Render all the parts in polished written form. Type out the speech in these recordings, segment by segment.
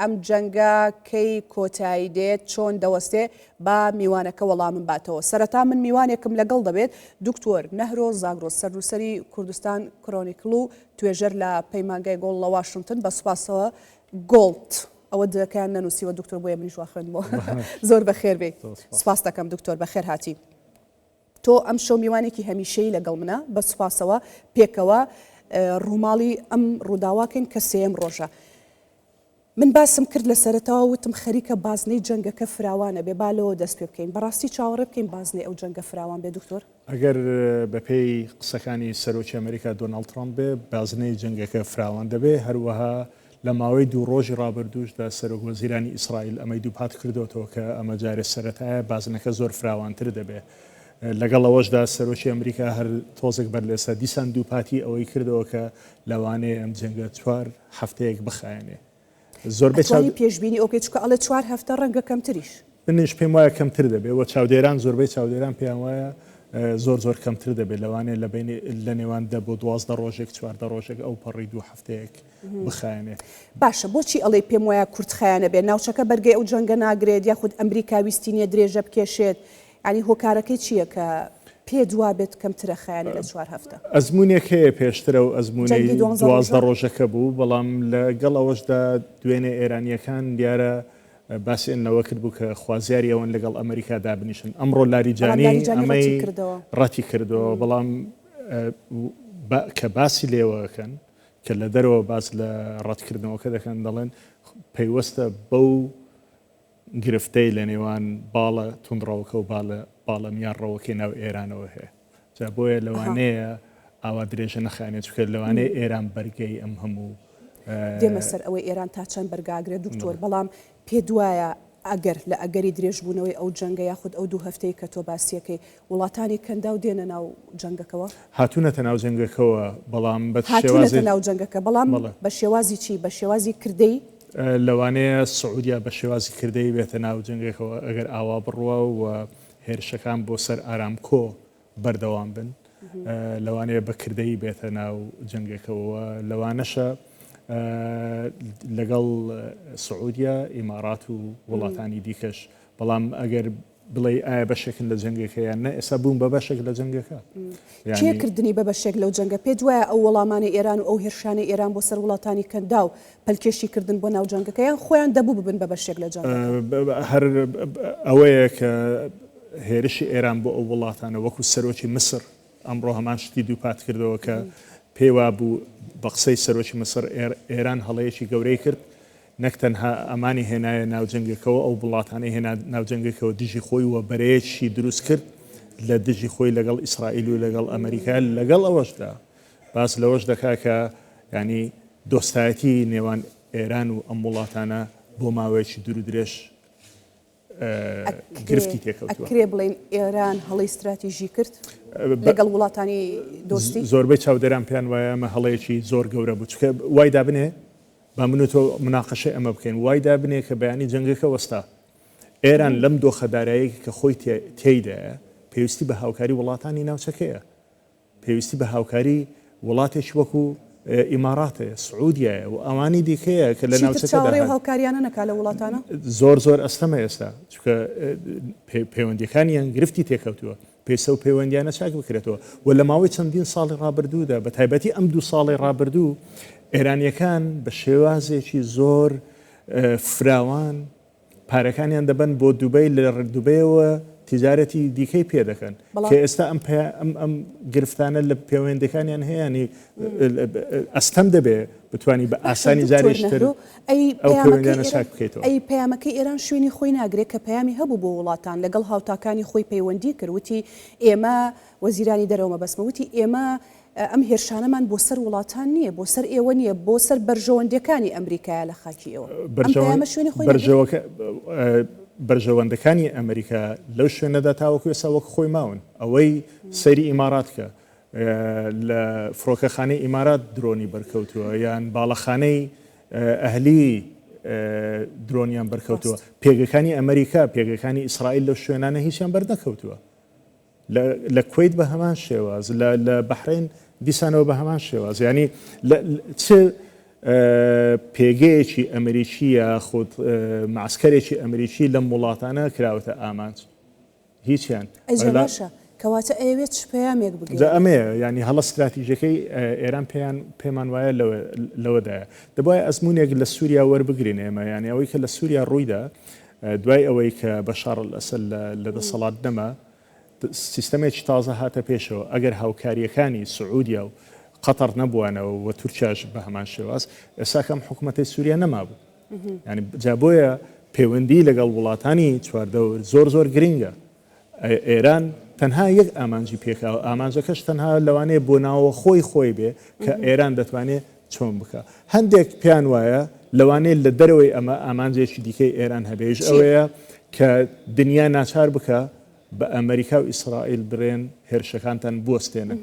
ئەم جەنگە کەی کۆتایی دێت چۆن دەوەستێ با میوانەکە وەڵامم باتەوە. سەرەتا من میوانێکم لەگەڵ دەبێت دکتۆر نەهرۆز زاگرۆس سەرروسەری کوردستان کرۆنیکل و توێژەر لە پەیمانگای گۆڵ لە واشنگتن بە سوپاسەوە گۆڵد ئەوە دەکەیان نەنووسیوە دکتۆر بۆیە منیش وا خوێندمەوە. زۆر بەخێر بێ. سپاس دەکەم دکتۆر بەخێر هاتی. تۆ ئەم شەو میوانێکی هەمیشەی لەگەڵ منە بە سوپاسەوە پێکەوە ڕووماڵی ئەم ڕووداواکەین کە سێم ڕۆژە. من باسم کرد لە سەرەتەوە وتم خەریکە بازنەی جەنگەکە فراوانە بێ بالەوە دەست پێ بکەین. بەڕاستی چاوەڕێ بکەین بازنەی ئەو جەنگە فراوان بێ دکتۆر؟ ئەگەر بەپێی قسەکانی سەرۆکی ئەمریکا دۆناڵد ترامپ بێ بازنەی جەنگەکە فراوان دەبێ. هەروەها لە ماوەی 2 ڕۆژی ڕابردووشدا سەرۆک وەزیرانی ئیسرائیل ئەمەی دووپات کردوەوە کە ئەمە جارێ سەرەتایە بازنەکە زۆر فراوانتر دەبێ. لەگەڵ ئەوەشدا سەرۆکی ئەمریکا هەر تۆزێک بەرلێسا دیسان دووپاتی ئەوەی کردەوە کە لەوانەیە ئەم جەنگە 4 هەفتەیەک بخایێنێ. زۆر پێشبینی ئۆکێ چکە ئەڵە 4 هەفتە ڕەنگە کەمتریش. منیش پێم وایە کەمتر دەبێت وە چاودێران زۆربەی چاودێران پێیان وایە زۆر کەمتر دەبێت لەوانێ لە نێوان دە بۆ 12 ڕۆژێک 4 ڕۆژێک ئەو پەڕی 2 هەفتەیەک بخایێنێ. باشە بۆچی ئەڵێ پێم وایە کورتخایانە بێت ناوچەکە بەرگەی ئەو جەنگە ناگرێت یاخود ئەمریکا ویستینیە درێژە بکێشێت ینی هۆکارەکەی چییە کە پێ دوا بێت کەمترە خایانە لە 4 هەفتە؟ ئەزمونێک هەیە پێشترە و ئەزمونەی 12 ڕۆژەکە بوو بەڵام لەگەڵ ئەوەشدا دوێنێ ئێرانیەکان دیارە باسیێنەوە کرد بوو کە خوازیاری ئەوەن لەگەڵ ئەمریکا دابنیشن. ئەمڕۆ لاریجانی ئەمەی ڕەتی کردەوە بەڵام کە باسی لێوەکەن کە لە دەرەوە باس لە ڕەتکردنەوەکە دەکەن دەڵێن پەیوەستە بەو گرفتەی لە نێوان باڵە توندڕەوەکە و باڵە میانڕەوەکەی ناو ئێرانەوە هەیە. جا بۆیە لەوانەیە ئاوا درێژە نەخانێت چکە لەوانەیە ئێران بەرگەی ئەم هەموو دێمە سەر ئەوەی ئێران تا چەند بەرگاگرێت دکتۆر بەڵام پێ دوایە ئەگەر لە ئەگەری درێژبوونەوەی ئەو جەنگە یاخود ئەو 2 هەفتەی کە تۆ باسیەکەی وڵاتانی کەندا و دێنە ناو جەنگەکەوە هاتوونەتە ناو جەنگەکەەوە بەڵام هاتوونەتە ناو جەنگەکە بەڵام بە شێوازی چی بە شێوازی کردەی لەوانەیە سعودیا بە شێوازی کردەی بێتە ناو جەنگێکەوە ئەگەر ئاوا بڕوە و هێرشەکان بۆ سەر ئارامکۆ بەردەوام بن لەوانەیە بە کردەی بێتە ناو جەنگێکەوە لەوانەشە لەگەڵ سعودیا ئیمارات و وڵاتانی دیکەش بەڵام ئەگەر بڵێ ئایا بەشێکن لە جەنگەکەیان نە ئێستا بووم بە بەشێک لە جەنگەکە چێکردنی بە بەشێک لەو جەنگە پێ دوایە ئەو وەڵامانی ئێران و ئەو هێرشانی ئێران بۆ سەر وڵاتانی کەندا و پەلکێشیکردن بۆ ناو جەنگەکەیان خۆیان دەبوو ببن بە بەشێک لە جەنگ هەر ئەوەیە کە هێرشی ئێران بۆ ئەو وڵاتانە وەکو سەرۆکی مسر ئەمڕۆ هەمان شتی دووپات کردەوە کە پێوا بوو بە قسەی سەرۆکی مسر ئێران هەڵەیەکی گەورەی کرد نەک تەنها ئەمانی هێنایە ناوجەنگەکەەوە ئەو وڵاتانەی هێنا ناوجەنگەکەەوە دژی خۆی وە بەرەیەکی دروست کرد لە دژی خۆی لەگەڵ ئیسرائیل و لەگەڵ ئەمریکا لەگەڵ ئەوەشدا باس لەوەش دەکا کە ینی دۆستایەتی نێوان ئێران و ئەم وڵاتانە بۆ ماوەیەکی دوور و درێژ گرفتی تێکەوتووە. ئەکرێ بڵێن ئێران هەڵی استراتیژی کرد لەگەڵ وڵاتانی دۆستی زۆربەی چاودێران پێیان وایە ئەمە هەڵەیەکی زۆر گەورە بوو چکە وای دابنێ با من و تۆ مناقەشەی ئەمە بکەین وای دابنێ کە بەیانی جەنگەکە وەستا ئێران لەم دۆخەدارایەکی کە خۆی تێیدایە پێویستی بە هاوکاری وڵاتانی ناوچەکەیە پێویستی بە هاوکاری وڵاتێکی وەکو ئیماراتە سعودیایە و ئەوانی دیکەیە کە لە ناوچەکەدا هاوکاریانە نەکا لە وڵاتانە زۆر ئەستەمە ئێستا چکە پەیوەندیەکانیان گرفتی تێکەوتووە پێسە و پەیوەندیانە چاک بکرێتەوە و لە ماوەی چەندین ساڵی ڕابردوودا بە تایبەتی ئەم 2 ساڵی ڕابردوو ئێرانیەکان بە شێوازێکی زۆر فراوان پارەکانیان دەبن بۆ دووبەی لە دووبەیەوە تیجارەتی دیکەی پێ دەکەن کە ئێستا ئەم گرفتانە لە پەیوەندەکانیان هەیەنی ئەستەم دەبێ بتوانی بە ئاسانی جارێشتر ئەو پەیوەندیانە چاک بکەیتەوە. ئەی پەیامەکەی ئێران شوێنی خۆی ناگرێت کە پەیامی هەبوو بۆ وڵاتان لەگەڵ هاوتاکانی خۆی پەیوەندی کردوتی ئێمە وەزیرانی دەرەوە مەبەسمەوتی ئێمە ئەم هێرشانەمان بۆ سەر وڵاتان نییە بۆ سەر ئێوە نییە بۆ سەر بەرژەوەندەکانی ئەمریکایە لە خاکی ئێوە بەرژەوەندەکانی ئەمریکا لەو شوێنەدا تاوەکو ئێستا وەک خۆی ماون ئەوەی سەیری ئیمارات کە لە فڕۆکەخانەی ئیمارات درۆنی بەرکەوتووە یان باڵەخانەی ئەهلی درۆنیان بەرکەوتووە پێگەکانی ئەمریکا پێگەکانی ئیسرائیل لەو شوێنانە هیچیان بەردەکەوتووە لە کوێیت بە هەمان شێواز لە بەحرین دیسانەوە بە هەمان شێواز ینی پێگەیەکی ئەمریکیە خۆت معسکرێکی ئەمریکی لەم وڵاتانە کراوەتە ئامانج هیچیان ئەجەماشە کەواتە ئەوێت پەیامێک بگرێت ئەمەیە ینی هەڵە استراتیژەکەی ئێران پێمان وایە لەوەدایە دەبایە ئەزمونێک لە سووریا وەربگرین ئێمە ینی ئەوەی کە لە سووریا ڕوویدا دوای ئەوەی کە بەشار الئەسەد لە دەسەڵات نەما سیستەمێکی تازە هاتە پێشەوە ئەگەر هاوکاریەکانی سعودیا و قەتەر نەبووانەوە و تورکیاش بە هەمان شێواز ئێستا کەم حکوومەتی سووریا نەمابوو ینی جا بۆیە پەیوەندی لەگەڵ وڵاتانی چواردەور زۆر گرنگە ئێران تەنها یەک ئامانجی پێکاوە ئامانجەکەش تەنها لەوانەیە بۆ ناوە خۆی بێ کە ئێران دەتوانێت چۆن بکە هەندێک پیان وایە لەوانەیە لە دەرەوەی ئەمە ئامانجێکی دیکەی ئێران هەبێژ ئەوەیە کە دنیا ناچار بکە بە ئەمریکا و ئیسرائیل برێن هێرشەکانتان بوەستێنن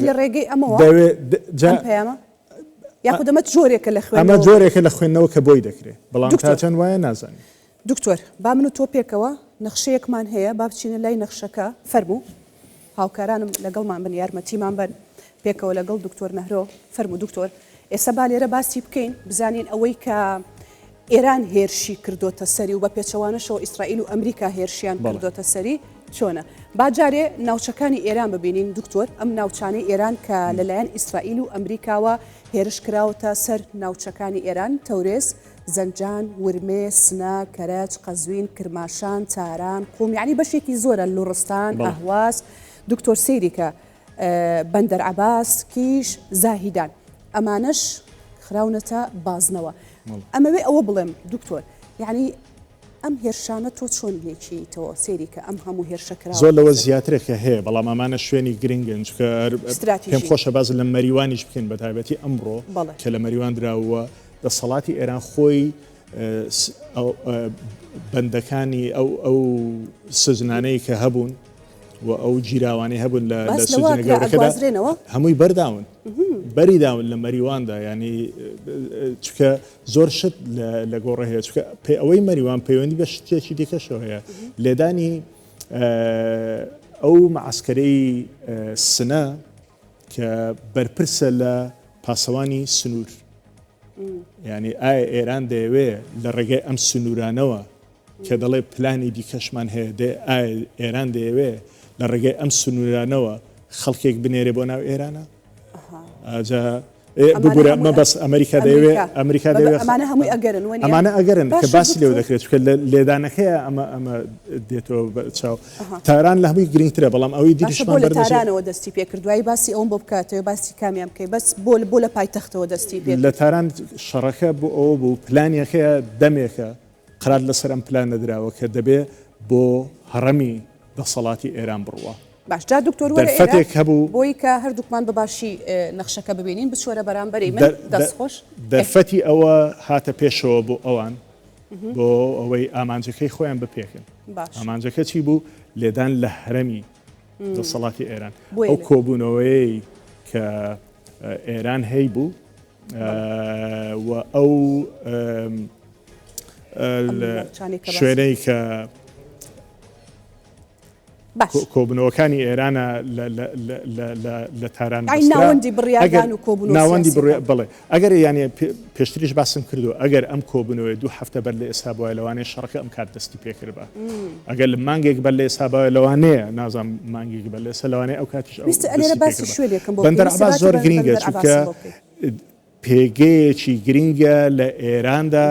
لە ڕێگەی ئەمەوە پەیامە یاخود ئەمە جۆرێکە لە خوێن ئەمە جۆرێکە لە خوێندنەوە کە بۆی دەکرێت بەڵام تا چەند وایە نازانین دکتۆر با من و تۆ پێکەوە نەخشەیەکمان هەیە با بچینە لای نەخشەکە فەرموو هاوکارانم لەگەڵمان بن یارمەتیمان بن پێکەوە لەگەڵ دکتۆر نەهرۆ فەرموو دکتۆر ئێستا با لێرە باسی بکەین بزانین ئەوەی کە ئێران هێرشی کردوتە سەری و بە پێچەوانەشەوە ئیسرائیل و ئەمریکا هێرشیان کردوتە سەری چۆنە باجارێ ناوچەکانی ئێران ببینین دکتۆر ئەم ناوچانەی ئێران کە لەلایەن ئیسرائیل و ئەمریکاوە هێرش کراوەتە سەر ناوچەکانی ئێران تەورێز زەنجان ورمێ سنا کەرەج قەزوین کرماشان تاران قوم یعنی بەشێکی زۆرە لوڕستان ئەهواز دکتۆر سەیری کە بەندەر عەباس کیش زاهیدان ئەمانەش خراونەتە بازنەوە ئەمەوێ ئەوە بڵێم دکتۆر یعنی ئەم هێرشانە تۆ چۆن لێکیتەوە سێری کە ئەم هەموو هێرشەکراوە زۆر لەوە زیاترێکە هەیە بەڵام ئەمانە شوێنی گرنگن چکە پێم خۆشە باز لە مەریوانیش بکەین بە تایبەتی ئەمڕۆ کە لە مەریوان دراوە دەسەڵاتی ئێران خۆی بەندەکانی ئەو سزنانەی کە هەبوون و ئەو جیراوانی هەبوون لە سجنەکەدا هەمووی بەرداون بەری داون لە مەریواندا ینی چکە زۆر شت لە گۆڕە هەیە چکە ئەوەی مەریوان پەیوەندی بە شتێکی دیکەشەوە هەیە لێدانی ئەو معسکەرەی سنە کە بەرپرسە لە پاسەوانی سنوور ینی ئایا ئێران دەیەوێ لە ڕێگەی ئەم سنوورانەوە کە دەڵێ پلانی دیکەشمان هەیە ئایا ئێران دەیەوێ لە ڕێگەی ئەم سنوورانەوە خەڵکێک بنێرێ بۆ ناو ئێرانە ببوورە مە بەس ئەمریکا دەیەوێ ئەمریکا دەیەوێت ئەمانە ئەگەرن کە باسی لێو دەکرێت چکە لێدانەکەیە ئەمە دێتەوە چاو تاران لە هەمووی گرنگترە بەڵام ئەوەی دیریشمان بەردەژانەوە دەستی پێکردوای باسی ئەوم بۆ بکاتەوە باسی کامیان بکەی بەس بۆ لە پایتەختەوە دەستی پێ لە تاران شەڕەکە بۆ ئەوە بوو پلانیەکەیە دەمێکە قرار لەسەر ئەم پلان نەدراوە کە دەبێ بۆ هەڕەمی دەسەڵاتی ئێران بڕوە باش جا دکتۆر دەرفەتێک هەبوو بۆی کە هەردووکمان بەباشی نەخشەکە ببینین بچۆرە بەرامبەری من دەستخۆش دەرفەتی ئەوە هاتە پێشەوە بۆ ئەوان بۆ ئەوەی ئامانجەکەی خۆیان بپێکن ئامانجەکە چی بوو لێدان لە هەرەمی دەسەڵاتی ئێران ئەو کۆبوونەوەی کە ئێران هەی بوو و ئەو شوێنەی کە کۆبنەوەکانی ئێرانە لە تاران ناوەندی بڕیاگان و ناوەندی بڵێ ئەگەر یانێ پێشتریش باسم کردو ئەگەر ئەم کۆبنەوەی 2 هەفتە بەر لە ئێستا بووە لەوانەیە شەڕەکە ئەم کات دەستی پێکرد بە ئەگەر لە مانگێک بەر لە ئێستا بووە لەوانەیە نازام مانگێک بەر لە ئێستا لەوانەیە ئەو کاتیش بەندەر عەباس زۆر گرنگە چونکە پێگەیەکی گرنگە لە ئێراندا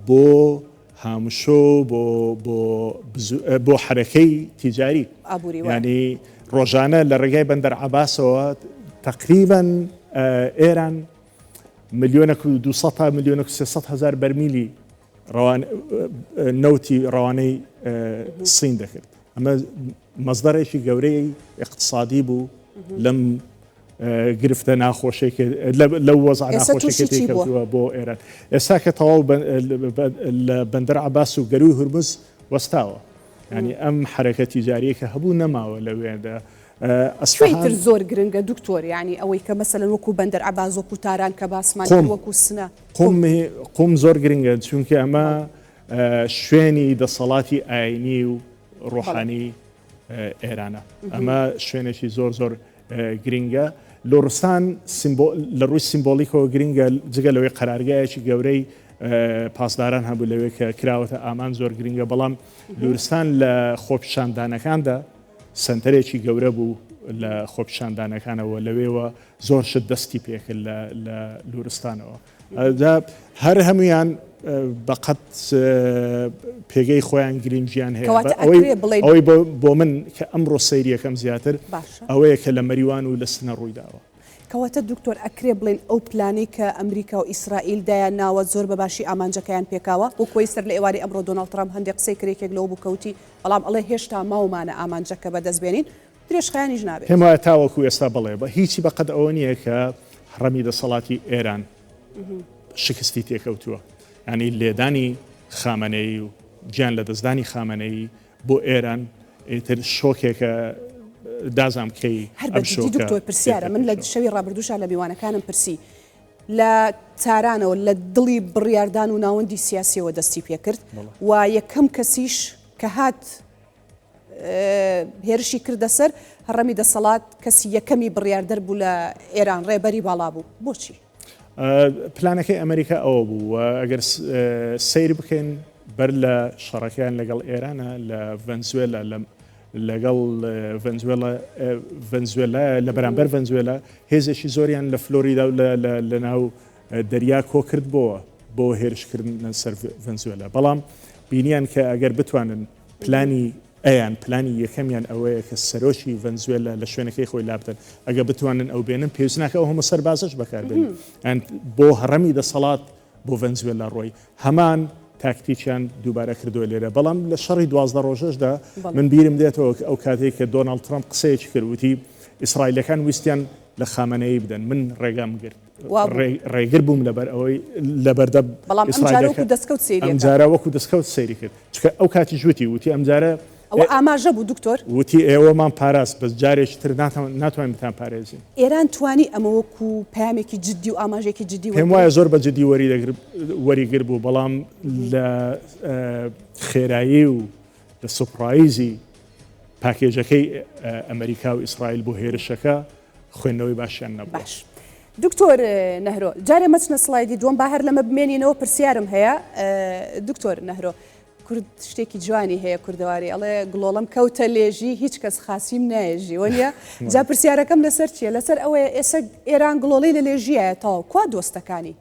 بۆ هامشۆ بۆ حرەکەی تیجاری ینی ڕۆژانە لە ڕێگای بەندەر عەباسەوە تقریباً ئێران 1,200,000 ملیۆنە 300,000 بەرمیلی نەوتی ڕەوانەی سین دەکرد ئەمە مەزدەڕێکی گەورەی اقتصادی بوو لەم گرفتە ناخۆشێکی لەو وەزع ناخۆشێکی تێکەوتووە بۆ ئێران ئێستا کە تەواو لە بەندەر عەباس و گەروی هورمز وەستاوە ینی ئەم حرەکە تیجاریە کە هەبوو نەماوە لەوێدا ئەسفەیتر زۆر گرنگە دکتۆر ینی ئەوەی کە مەسەلەن وەکو بەندەر عەباس وەکو تاران کە باسمان وەکو سنە قوم زۆر گرنگە چونکە ئەمە شوێنی دەسەڵاتی ئاینی و ڕۆحانی ئێرانە ئەمە شوێنێکی زۆر گرنگە لۆڕستان لە ڕووی سیمبۆلیکەوە گرنگە جگە لەوەی قەرارگایەکی گەورەی پاسداران هەبوو لەوەی کە کراوەتە ئامان زۆر گرنگە بەڵام لورستان لە خۆپیشاندانەکاندا سنتەرێکی گەورە بوو لە خۆپیشاندانەکانەوە لەوێوە زۆر شت دەستی پێکرد لە لورستانەوە هەر هەمویان بەقەت پێگەی خۆیان گرنگیان هەیە ئەوەی بۆ من کە ئەمڕۆ سەیریەکەم زیاتر ئەوەیە کە لە مەریوان و لە سنە ڕوویداوە. کەواتە دکتۆر ئەکرێ بڵێن ئەو پلانەی کە ئەمریکا و ئیسرائیل دایان ناوە زۆر بەباشی ئامانجەکەیان پێکاوە بۆ کۆی سەر لە ئێواری ئەمڕۆ دۆناڵد ترامپ هەندێک قسەی کرێکێک لەوە بکەوتی بەڵام ئەڵێ هێشتا ماوەمانە ئامانجەکە بەدەستبێنین درێژخایانیش نابێت. پێم وایە تاوەکو ئێستا بڵێ بە هیچی بەقەت ئەوە نییە کە هەڕەمی دەسەڵاتی ئێران شکستی تێکەوتووە. ینی لێدانی خامنەی و گیان لە دەستدانی خامنەی بۆ ئێران ئیتر شۆکێکە دازام کەی دکتۆر پرسیارە من لە شەوی ڕابردووشە لە میوانەکانم پرسی لە تارانەوە لە دڵی بڕیاردان و ناوەندی سیاسیەوە دەستی پێکرد و یەکەم کەسیش کە هات هێرشی کردە سەر هەڕەمی دەسەڵات کەسی یەکەمی بڕیاردەر بوو لە ئێران ڕێبەری باڵا بوو بۆچی؟ پلانەکەی ئەمریکا ئەوە بوو وەگەر سیر بکەین بەر لە شەڕەکەیان لەگەڵ ئێرانە لە ڤەنزوێلا لەگەڵ ڤەنزوێلا لە بەرامبەر ڤەنزوێلا هێزێکی زۆریان لە فلۆریدا و لە ناو دەریا کۆکرد بۆ هێرشکردن سەر ڤەنزوێلا بەڵام بینیان کە ئەگەر بتوانن پلانی یەکەمیان ئەوەیە کە سەرۆکی ڤەنزوێلا لە شوێنەکەی خۆی لابتن ئەگە بتوانن ئەو بێنن پێویستناکە ئەو هەموو سەربازش بەکاربێن بۆ هەڕەمی دەسەڵات بۆ ڤەنزوێلا ڕۆی هەمان تاکتیکیان دووبارە کردووە لێرە بەڵام لە شەڕی 12 ڕۆژەشدا من بیرم دێتەوە ئەو کاتێک کە دۆناڵد ترامپ قسەیەکی کردوتی ئیسرائیلەکان ویستیان لە خامنەیە بدەن من ڕێگام گرت ڕێگر بووم لەبەر ئەوەی لەبەردە ئەمجارە وەکو دەستکەوت سەیری کرد چکە ئەو کاتی ژووتی وتی ئەمجارە ئەوە ئاماژە بوو دکتۆر وتی ئێوەمان پاراست بەس جارێکی تر ناتوانین بتان پارێزین. ئێران توانی ئەمە وەکو پامێکی جددی و ئاماژێکی جددی پێم وایە زۆر بە جددی وەریگر بوو بەڵام لە خێرایی و لە سوپڕایزی پاکێجەکەی ئەمریکا و ئیسرائیل بۆ هێرشەکە خوێندنەوەی باشیان نەبوو. باش دکتۆر نەهرۆ جارێ مەچنە سڵایدی دووەم با هەر لەمە بمێنینەوە پرسیارم هەیە دکتۆر نەهرۆ کورد شتێکی جوانی هەیە کوردەواری ئەڵێ گڵۆڵم کەوتە لێژی هیچ کەس خاسیم نایژی وەنیە جا پرسیارەکەم لەسەر چیە لەسەر ئەوەیە ئێستا ئێران گڵۆڵی لە لێژیایە تاو کوا دۆستەکانی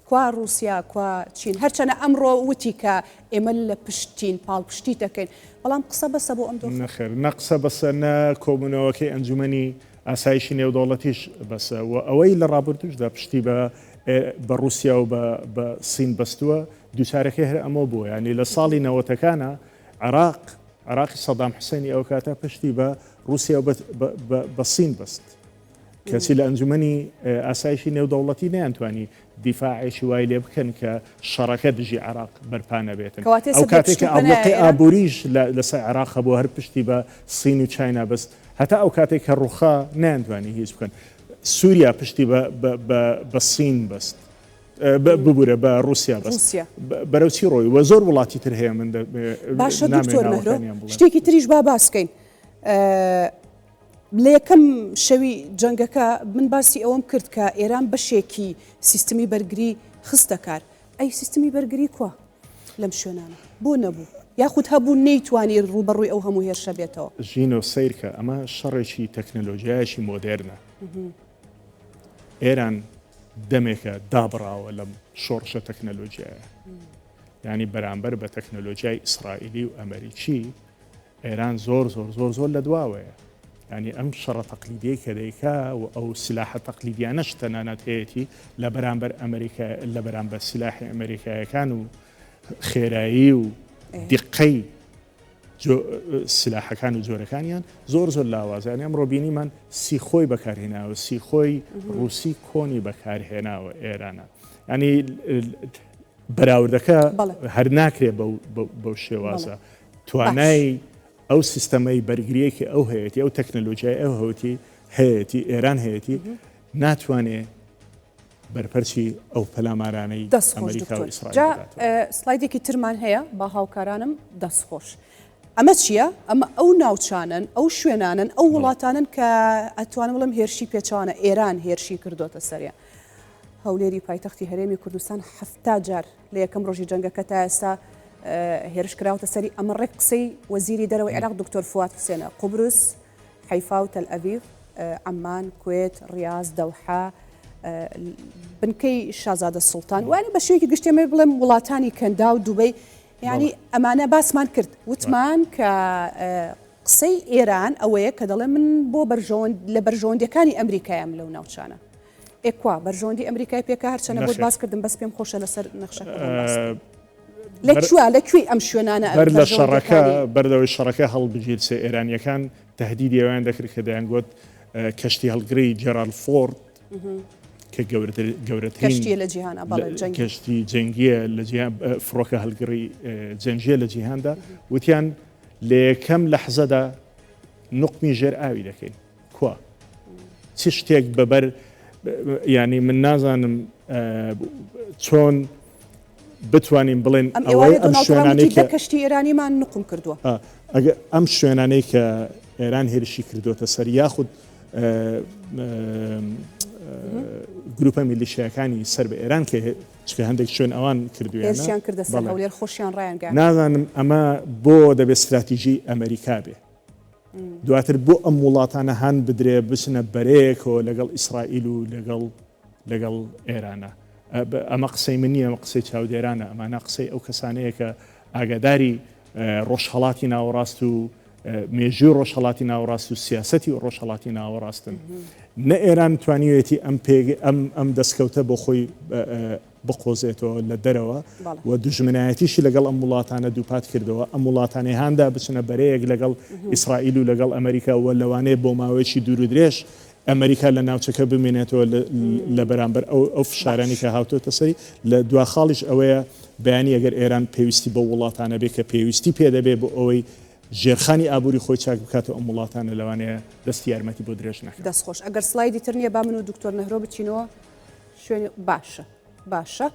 کوا رووسیا کوا چین هەرچەنە ئەمڕۆ وتی کە ئێمە لە پشتین پاڵپشتی دەکەین بەڵام قسە بەسە بۆ ئەم دۆ نەخێر نەقسە بەسە نە کۆبوونەوەکەی ئەنجومەنی ئاسایشی نێودەوڵەتیش بەسە و ئەوەی لە ڕابردوشدا پشتی بە رووسیا و بە سین بەستووە دووچارەکەی هەر ئەمە بووە ینی لە ساڵی نەوەتەکانە عراقی سەدام حوسێنی ئەو کاتە پشتی بە رووسیا بە سین بەست کەچی لە ئەنجومەنی ئاسایشی نێودەوڵەتی نەیانتوانی دیفاعێکی وای لێ بکەن کە شەڕەکە دژی عراق بەرپانە بێتن ئەو کاتێککە ئەوڵقی ئابووریش لەسەر عراق بۆ هەر پشتی بە سین و چاینا بەست هەتا ئەو کاتێک کە ڕوخا نەیانتوانی هیچ بکەن سووریا پشتی بە سین بەست ببوورە بە رووسیا بەست بەرەوچی ڕۆی وە زۆر وڵاتی تر هەیە من باشە دکتۆر نەهرۆ شتێکی تریش با باسکەین لە یەکەم شەوی جەنگەکە من باسی ئەوەم کرد کە ئێران بەشێکی سیستمی بەرگری خستە کار ئەی سیستمی بەرگری کووە لەم شوێنانە بۆ نەبوو یاخود هەبوو نەیتوانی ڕوبەڕووی ئەو هەموو هێرشە بێتەوە ژینۆ سیرکە ئەمە شەڕێکی تەکنەلۆژیایەکی مۆدێرنە ئێران دەمێکە دابڕاوە لەم شۆڕشە تەکنەلۆژیایە ینی بەرامبەر بە تەکنەلۆژیای ئیسرائیلی و ئەمریکی ئێران زۆر لە دواوەیە ینی ئەم شەڕە تەقلیدیە کە دەیکا و ئەو سلاحە تەقلیدیانەش تەنانەت هەیەی لە بەرامبەر ئەمریکا لە بەرامبەر سلاحی ئەمریکایەکان و خێرایی و دیقەی سلاحەکان و جۆرەکانیان زۆر لاوازیان ئەمڕۆ بینیمان سیخۆی بەکارهێناوە سیخۆی رووسی کۆنی بەکارهێناوە ئێرانە ینی بەراوردەکە هەر ناکرێت بەو شێوازە توانای ئەو سیستەمەی بەرگریەکی ئەو هەیەی ئەو تەکنەلۆژیای ئەو هەیەی ئێران هەیەی ناتوانێت بەرپەرچی ئەو پەلامارانەی ئەمریکا و ئیسرائیل سلایدێکی ترمان هەیە با هاوکارانم دەستخۆش ئەمە چییە؟ ئەمە ئەو ناوچانن ئەو شوێنانن ئەو وڵاتانن کە ئەتوانم بڵم هێرشی پێچوانە ئێران هێرشی کردوتە سەریە. هەولێری پایتەختی هەرێمی کوردستان 70 جار لە یەکەم ڕۆژی جەنگەکە تا ئێستا هێرش کراوتە سەری. ئەمە ڕێک قسەی وەزیری دەرەوەی عێراق دکتۆر فواد حوسێنە. قوبرس، حیفا و تەل ئەڤیڤ، عەمان، کوێت، ڕیاض، دەوحا، بنکەی شازادە سوڵتان، وانی بە شوێکی گشتێمە بڵێم وڵاتانی کەندا و دووبەی، یعنی ئەمانە باسمان کرد. وتمان کە قسەی ئێران ئەوەیە کە دەڵێ من بۆ لە بەرژەوەندیەکانی ئەمریکایم لەو ناوچانە. ئێکوا بەرژەوەندی ئەمریکای پێکە هەرچەنە بۆت باس کردم بەس پێم خۆشە لەسەر نەخشەکە لەکوێ ئەم شوێنانە بەر لە شەڕەکە بەردەوەی شەڕەکە هەڵبژیرد سێ ئێرانیەکان تهدیدی ئەویان دەکرد کە دەیان گوت کەشتی هەڵگری جێرال فۆرد کە گەورەترین کەشتی جەنگیە لە فڕۆکە هەڵگری جەنگیە لە جیهاندا، وتیان لە یەکەم لەحزەدا نوقمی ژێر ئاوی دەکەین. کوا چ شتێک بەبەر، ینی من نازانم چۆن بتوانین بڵێن ئەم شوێنانەی کە کەشتی ئێرانیمان نقم کردووە، ئەم شوێنانەی کە ئێران هێرشی کردوتە سەر یاخود گروپە میلیشیەکانی سەر بە ئێران کە چکە هەندێک شوێن ئەوان کردویان کردە سەر هەولێر خۆشیان ڕایانگەیاند. نازانم ئەمە بۆ دەبێت استراتیژی ئەمریکا بێ، دواتر بۆ ئەم وڵاتانە هەن بدرێ بچنە بەرەیەکەوە لەگەڵ ئیسرائیل و لەگەڵ ئێرانە. ئەمە قسەی من نییە، ئەمە قسەی چاودێرانە، ئەمانە قسەی ئەو کەسانەیە کە ئاگاداری ڕۆژهەڵاتی ناوەڕاست و مێژووی ڕۆژهەڵاتی ناوەڕاست و سیاسەتی ڕۆژهەڵاتی ناوەڕاستن. نە ئێران توانیوێتی ئەم دەستکەوتە بۆ خۆی بقۆزێتەوە لە دەرەوە و دوژمنایەتیشی لەگەڵ ئەم وڵاتانە دووپات کردەوە. ئەم وڵاتانی هاندا بچنە بەرەیەک لەگەڵ ئیسرائیل و لەگەڵ ئەمریکا و لەوانەیە بۆ ماوەیەکی دوور و درێژ ئەمریکا لە ناوچەکە بمێنێتەوە لە بەرامبەر ئەو فشارانی کە هاتوۆتە سەری. لە دواخاڵیش ئەوەیە بەیانی ئەگەر ئێران پێویستی بە وڵاتانە بێ کە پێویستی پێدەبێ بۆ ئەوەی ژێرخانی ئابووری خۆی چاک بکاتەوە ئەم وڵاتانە لەوانەیە دەستی یارمەتی بۆ درێژ نەکات. دەستخۆش. ئەگەر سلایدی تر نییە با من و دکتۆر نەهرۆ بچینەوە شوێنی باشە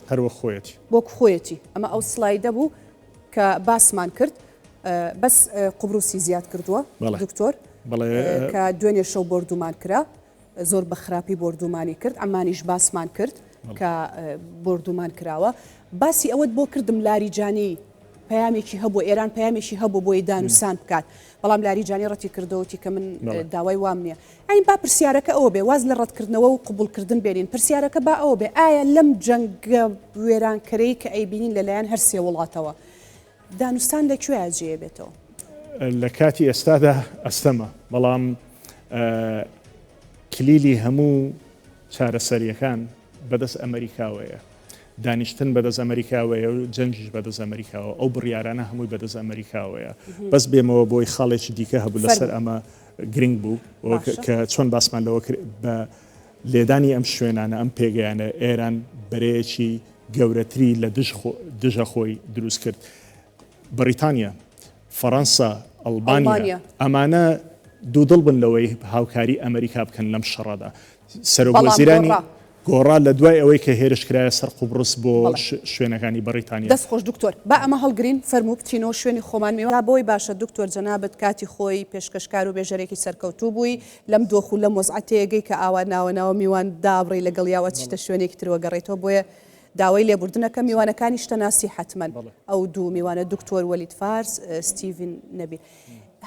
هەروە خۆیەتی بۆ خۆیەتی. ئەمە ئەو سلایدە بوو کە باسمان کرد، بەس قوبروسی زیاد کردووە دکتۆر کە دوێنێ شەو بردومان کرا، زۆر بە خراپی بردومانی کرد، ئەمانیش باسمان کرد کە بردومان کراوە. باسی ئەوەت بۆ کردم لاریجانی پەیامێکی هەبوو، ئێران پەیامێکی هەبوو بۆی دانووسان بکات، بەڵام لاریجانی ڕەتی کردەوەتی کە من داوای وام نییە. ئەین با پرسیارەکە ئەوە بێ، واز لە ڕەتکردنەوە و قبولکردن بێنین. پرسیارەکە با ئەوە بێ، ئایا لەم جەنگە وێرانکەرەی کە ئەیبینین لەلایەن هەر سێ وڵاتەوە دانووسان لەکوێ جێ بێتەوە؟ لە کاتی ئێستادا ئەستەمە، بەڵام کلیلی هەموو چارەسەریەکان بەدەست ئەمریکاوەیە، دانیشتن بەدەست ئەمریکاوەیە و جەنگیش بەدەست ئەمریکاوە، ئەو بڕیارانە هەمووی بەدەست ئەمریکاوەیە. بەس بێمەوە بۆی خاڵێکی دیکە هەبوو لەسەر ئەمە گرنگ بوو کە چۆن باسمان لەوە بە لێدانی ئەم شوێنانە ئەم پێگەیانە ئێران بەرەیەکی گەورەتری لە دژە خۆی دروست کرد. بریتانیا، فەڕەنسا، ئەڵبانیا ئەمانە دوودڵ بن لەوەی هاوکاری ئەمریکا بکەن لەم شەڕەدا. سەرۆکوەزیرانی گۆڕا لە دوای ئەوەی کە هێرشکرایە سەر قوبڕس بۆ شوێنەکانی بەریتانیا. دەستخۆش دکتۆر، با ئەمە هەڵگرین فەرموو بچینەوە شوێنی خۆمان میوە بۆی باشە. دکتۆر جەنابەت کاتی خۆی پێشکەشکار و بێژەرێکی سەرکەوتوو بووی لەم دۆخ و لەم وەزعەتەیەگەی کە ئاوا ناوە میوان دابڕی لەگەڵ یاوە چتە شوێنێکی ترەوە گەڕێتەوە، بۆیە داوای لێبوردنەکە میوانەکانی شتەناسی حتمەن ئەو دوو میوانە دکتۆر وەلید فارس، ستیڤن نەبی.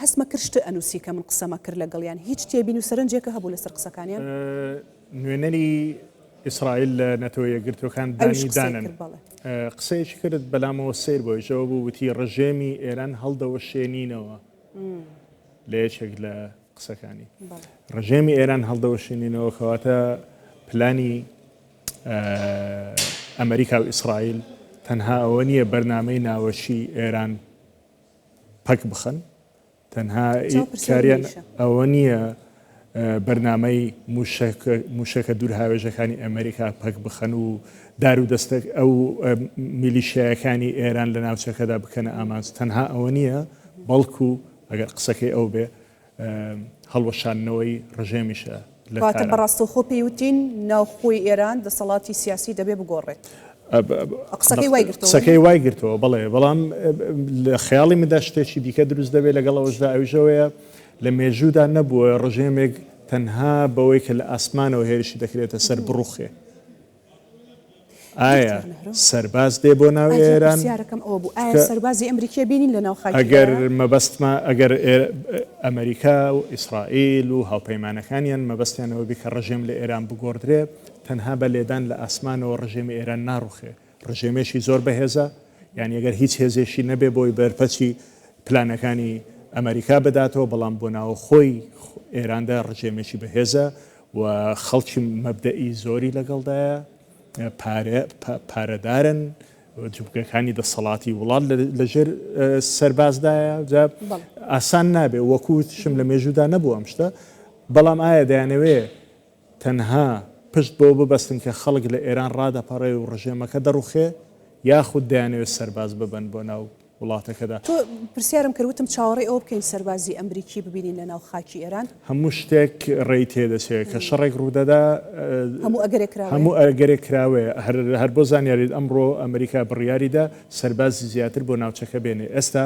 هەستمە کرشت ئەنووسی کە من قسەمە کرد لەگەڵیان، هیچ تێبین و سەرنجێکە هەبوو لەسەر قسەکانیان؟ نوێنەری ئیسرائیل لە نەتەوە یەکگرتوەکان دانیدانن قسەیەکی کرد بەلامەوە سیر بۆیشەوە بوو، وتی ڕژێمی ئێران هەڵدەوەشێنینەوە لە یەکێک لە قسەکانی. ڕژێمی ئێران هەڵدەوەشێنینەوە کەواتە پلانی ئەمریکا و ئیسرائیل تەنها ئەوە نییە بەرنامەی ناوەشی ئێران پەک بخەن، تەنها کاریان ئەوە نییە بەرنامەی موشەکە دوور هاوێژەکانی ئەمریکا پەک بخەن و دار و دەستێک ئەو میلیشیایەکانی ئێران لە ناوچەکەدا بکەنە ئامانج. تەنها ئەوە نییە، بەڵکو ئەگەر قسەکەی ئەو بێ هەڵوەشاندنەوەی ڕژێمیشە. کاتە بەڕاستەوخۆ پێیوتین ناوخۆی ئێران دەسەڵاتی سیاسی دەبێ بگۆڕێت. قسەکەی وای گرتەوە بەڵێ بەڵام لە خەیاڵی مدا شتێکی دیکە دروست دەبێت لەگەڵ ئەوەشدا ئەوژەوەیە لە مێژوودا نەبووە ڕژێمێک تەنها بەوەی کە لە ئاسمانەوە هێرشی دەکرێتە سەر بڕوخێ. ئایا سەرباز دێ بۆ ناو ئێران سەربازی ئەمریکی بینین لە ناو خاکی ئەگەر مەبەستمە ئەگەر ئەمریکا و ئیسرائیل و هاوپەیمانەکانیان مەبەستیانەوە بی کە ڕژێم لە ئێران بگۆڕدرێ تەنها بە لێدان لە ئاسمانەوە ڕژێمی ئێران ناڕوخێ. ڕژێمێکی زۆر بەهێزە، یعنی ئەگەر هیچ هێزێشی نەبێ بۆی بەرپەچی پلانەکانی ئەمریکا بداتەوە، بەڵام بۆ ناوە خۆی ئێراندا ڕژێمێکی بەهێزە و خەڵکی مەبدەئی زۆری لەگەڵدایە، پارەدارن، جوبگەکانی دەسەڵاتی وڵات لەژێر سەربازدایە، ئاسان نابێ وەکوتشم لە مێژوودا نەبوو ئەم شتە. بەڵام ئایا دەیانەوێ تەنها پشت بۆ ببەستن کە خەڵک لە ئێران ڕادەپەڕێ و ڕژێمەکە دەڕوخێ، یاخود دەیانەوێت سەرباز ببن بۆ ناو وڵاتەکەدا؟ تۆ پرسیارم کردوتم چاوەڕێ ئەوە بکەین سەربازی ئەمریکی ببینین لە ناو خاکی ئێران. هەموو شتێک ڕێی تێدەچێت کە شەڕێک ڕوودەدا، هەموو ئەگەرێک کراوێ. هەر بۆ زانیاریت ئەمڕۆ ئەمریکا بڕیاریدا سەربازی زیاتر بۆ ناوچەکە بێنێ. ئێستا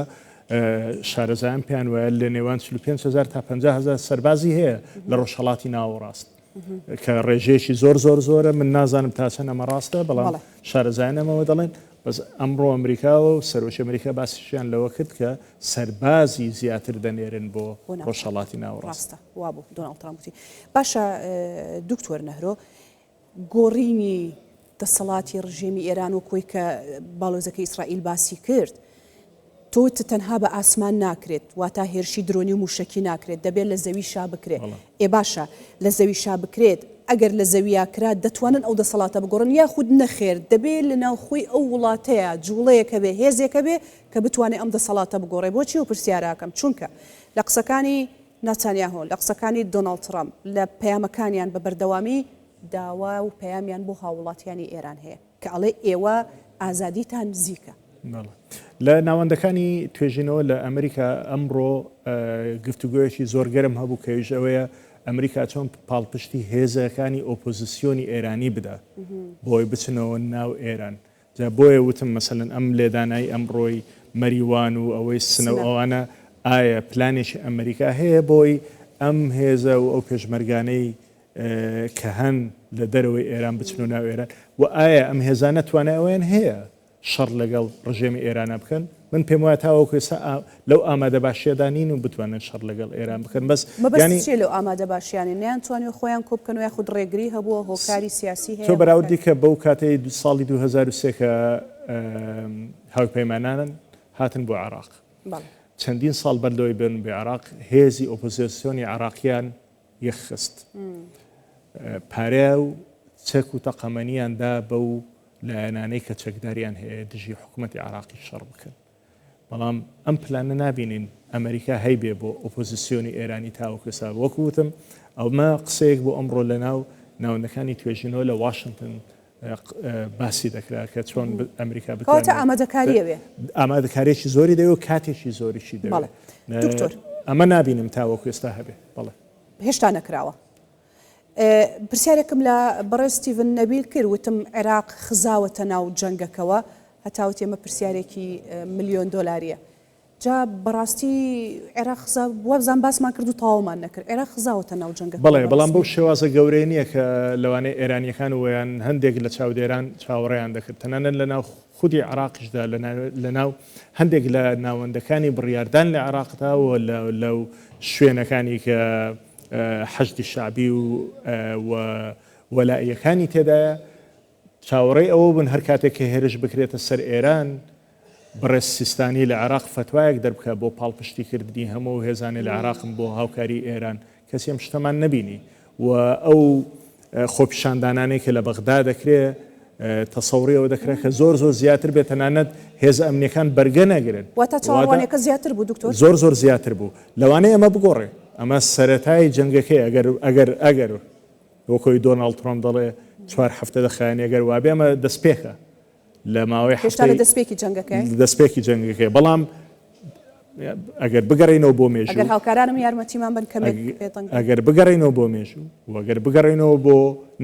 شارەزایان پێیان وایە لە نێوان 45,000 تا 50,000 سەربازی هەیە لە ڕۆژهەڵاتی ناوەڕاست، کە ڕێژێکی زۆرە. من نازانم تا چەند ئەمە ڕاستە، بەڵام شارەزایان ئەمەوە دەڵێن. بەس ئەمڕۆ ئەمریکاوە و سەرۆکی ئەمریکا باسیشیان لەوە کرد کە سەربازی زیاتر دەنێرن بۆ ڕۆژهەڵاتی ناوەڕاستە. وا بوو دۆناڵد ترامپ. باشە دوکتۆر نەهرۆ، گۆڕینی دەسەڵاتی ڕژێمی ئێران و کۆی کە باڵۆزەکە ئیسرائیل باسی کرد، تۆت تەنها بە ئاسمان ناکرێت، واتە هێرشی درۆنی و موشکی ناکرێت، دەبێت لە زەوی شا بکرێت. باشە لە زەوی شا بکرێت، ئەگەر لە زەویە کرات دەتوانن ئەو دەسەڵاتە بگۆڕن، یاخود نەخێر دەبێت لە ناوخۆی ئەو وڵاتەیە جوڵەیەکە بێ، هێزێکە بێ کە بتوانێت ئەم دەسەڵاتە بگۆڕێ. بۆچی و پرسیاراکەم؟ چونکە لە قسەکانی ناتانیاهۆ، لە قسەکانی دۆناڵد ترامپ، لە پەیامەکانیان بە بەردەوامی داوا و پەیامیان بۆ هاوڵاتیانی ئێران هەیە کە ئەڵێ ئێوە ئازادیتان نزیکە. لە ناوەندەکانی توێژینەوە لە ئەمریکا ئەمڕۆ گفتوگویەکی زۆر گەرم هەبوو کەویش ئەوەیە ئەمریکا چۆن پاڵپشتی هێزەکانی ئۆپۆزیسیۆنی ئێرانی بدا بۆی بچنەوە ناو ئێران. جا بۆیە وتم مەسەلەن ئەم لێدانایی ئەمڕۆی مەریوان و ئەوەی سنەوە ئەوانە ئایا پلانێکی ئەمریکا هەیە بۆی ئەم هێزە و ئەو پێشمەرگانەی کە هەن لە دەرەوەی ئێران بچنەوە ناو ئێران، و ئایا ئەم هێزانە توانای ئەویان هەیە شەڕ لەگەڵ ڕژێمی ئێرانە بکەن؟ من پێم وایە تاوەکو لەو ئامادە باشیەدانین و بتوانن شەڕ لەگەڵ ئێران بکەن. بەس ینی لەو ئامادە باشیانی نیانتوانێت خۆیان کۆ بکەن و یاخود ڕێگری هەبووە هۆکاری سیاسی هەیە. تۆ بەراوردی کە بەو کاتەی ساڵی 2003 کە هاوپەیمانانن هاتن بۆ عێراق، چەندین ساڵ بەردەوەی بن بە عێراق، هێزی ئۆپۆزیسیۆنی عێراقیان یەخست، پارێ و چەک و تەقەمەنیاندا بەو لایەنانەی کە چەکداریان هەیە دژی حکوومەتی عێراقی شەڕ بکەن. بەڵام ئەم پلانە نابینین ئەمریکا هەیبێ بۆ ئۆپۆزیسیۆنی ئێرانی تاوەکوسا. وەکوتم ئەومە قسەیەک بۆ ئەمڕۆ لە ناوەندەکانی توێژینەوە لە واشنگتن باسی دەکرا کە چۆن ئەمریکا بتوانێت ئامادەکاریەوێ، ئامادەکاریێکی زۆری دەوێت و کاتێکی زۆریشی دەوێت. ئەمە نابینم تاوەکو ئێستا هەبێ. بەڵێ هێشتا نەکراوە. پرسیارێکم لە بەڕێز ستیڤن نەبیل کرد، وتم عێراق خزاوەتە ناو جەنگەکەوە، هەتاوت ئێمە پرسیارێکی $1,000,000 جا بەڕاستی عێراق وەبزان باسمان کرد و تاوامان نەکرد. عێراق خزاوەتە ناو جەنگەکە. بەڵێ بەڵام بەو شێوازە گەورەی نییە کە لەوانەیە ئێرانیەکان ویان هەندێک لە چاودێران چاوەڕێیان دەکرد، تەنانەت لە ناو خودی عێراقیشدا لە ناو هەندێک لە ناوەندەکانی بڕیاردان لە عێراقدا و لەو شوێنەکانی کە حەشدی شعبی و وەلایەکانی تێدایە چاوەڕێی ئەوە بن هەر کاتێک کە هێرش بکرێتە سەر ئێران بەڕێز سیستانی لە عێراق فتوایەک دەربکە بۆ پاڵپشتیکردنی هەموو هێزانێ لە عێراقم بۆ هاوکاری ئێران. کەسی ئەم شتەمان نەبینی و ئەو خۆپیشاندانانەی کە لە بەغدا دەکرێت تەسەوڕیەوە دەکرێت کە زۆر زیاتر بێت، تەنانەت هێز ئەمنیەکان بەرگە نەگرن. واتە چاوەڕوانێکە زیاتر بوو دکتۆر؟ زۆر زیاتر بوو. لەوانەیە ئەمە بگۆڕێ. ئەمە سەرەتای جەنگەکەی ئەگەر وەکۆی دۆناڵد ترامپ دەڵێ 4 هەفتە دەخایەنی ئەگەر وابێ ئەمە دەستپێکە لە ماوەی هەفتەی دەستپێکی جەنگەکەی. بەڵام ئەگەر بگەڕینەوە بۆ مێژوو، ئەگەر هاوکارانم یارمەتیمان بن کەمێک ئەگەر بگەڕینەوە بۆ مێژوو و ئەگەر بگەڕینەوە بۆ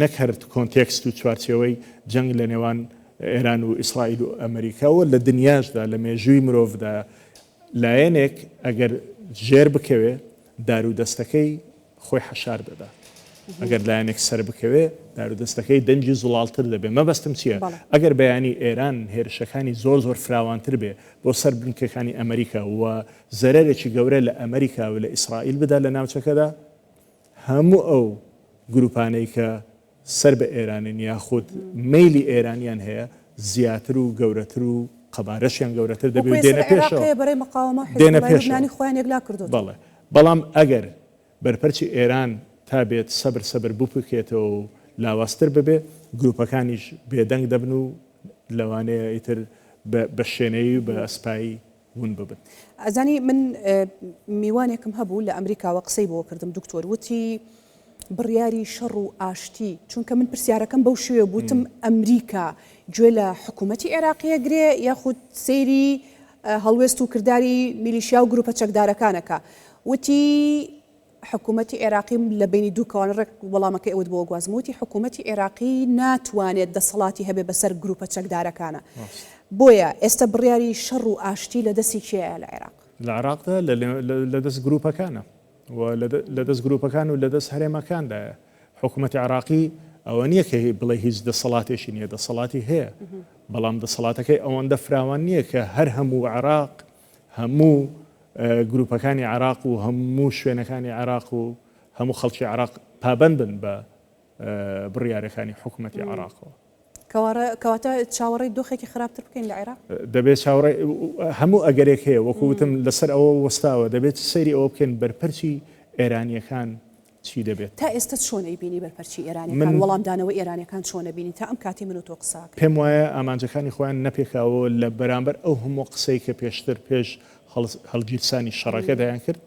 نەکرد کۆنتێکست و چوارچێوەی جەنگ لە نێوان ئێران و ئیسرائیل و ئەمریکاوە لە دنیاشدا لە مێژووی مرۆڤدا لایەنێک ئەگەر ژێر بکەوێ دارودەستەکەی خۆی حەشار دەدا. ئەگەر لایەنێک سەر بکەوێ دارودەستەکەی دەنجی زوڵالتر دەبێت. مەبەستم چییە؟ ئەگەر بەیانی ئێران هێرشەکانی زۆر فراوانتر بێ بۆ سەر بنکەکانی ئەمریکا و زەرێکی گەورە لە ئەمریکا و لە ئیسرائیل بدا لە ناوچەکەدا، هەموو ئەو گروپانەی کە سەر بە ئێرانن یاخود مەیلی ئێرانیان هەیە زیاتر و گەورەتر و قەبارەشیان گەورەتر دەبێت دێنە پێشەوە بەڵێ. بەڵام ئەگەر بەرپەرچی ئێران تا بێت سەبر بپکێتەوە و لاوااستر ببێ گروپەکانیش بێدەنگ دەبن و لەوانەیە ئیتر بە شوێنەی و بە ئەسپایی ون ببن. ئەزانی من میوانێکم هەبوو لە ئەمریکاوە قسەی بۆ کردم دکتۆر وتی بڕیاری شەڕ و ئاشتی، چونکە من پرسیارەکەم بەو شوێ بوتم ئەمریکا گوێ لە حکوومەتی عێراقیە گرێ یاخود سەیری هەڵوێست و کردداری میلیشیا و گروپە چەکدارەکانەکە. وتی حکوومەتی عێراقی لە بینی دووکەوان ڕێک وەڵامەکە ئەوت بۆ گوازموتی حکوومەتی عێراقی ناتوانێت دەسەڵاتی هەبێ بەسەر گروپە چەکدارەکانە. بۆیە ئێستا بڕیاری شەڕ و ئاشتی لە دەستی کێیە لە عێراق؟ لە عێراقدا لە دەست گروپەکانە و لە دەست گروپەکان و لە دەست هەرێمەکاندایە. حکوومەتی عێراقی ئەوە نییە کە بڵێ هیچ دەسەڵاتێکی نییە، دەسەڵاتی هەیە، بەڵام دەسەڵاتەکەی ئەوەندە فراوان نییە کە هەر هەموو عێراق هەموو گروپەکانی عێراق و هەموو شوێنەکانی عێراق و هەموو خەڵکی عێراق پابەند بن بە بڕیارەکانی حکوومەتی عێراقەوە. کەواتە چاوەڕێی دۆخێکی خراپتر بکەین لە عێراق؟ دەبێت چاوەڕێ هەموو ئەگەرێک هەیە وەکوتم لەسەر ئەوە وەستاوە دەبێت سەیری ئەوە بکەین بەرپەرچی ئێرانیەکان چی دەبێت. تا ئێستا چۆنەی بینی بەرپەرچی ئێرانیەکان وەڵامدانەوە ئێرانیەکان چۆنە بینی تا ئەم کاتی من و تۆ قساکە؟ پێم وایە ئامانجەکانی خۆیان نەپێکاوە لە بەرامبەر ئەو هەموو قسەی کە پێشتر پێش هەڵگیرسانی شەڕەکە دەیان کرد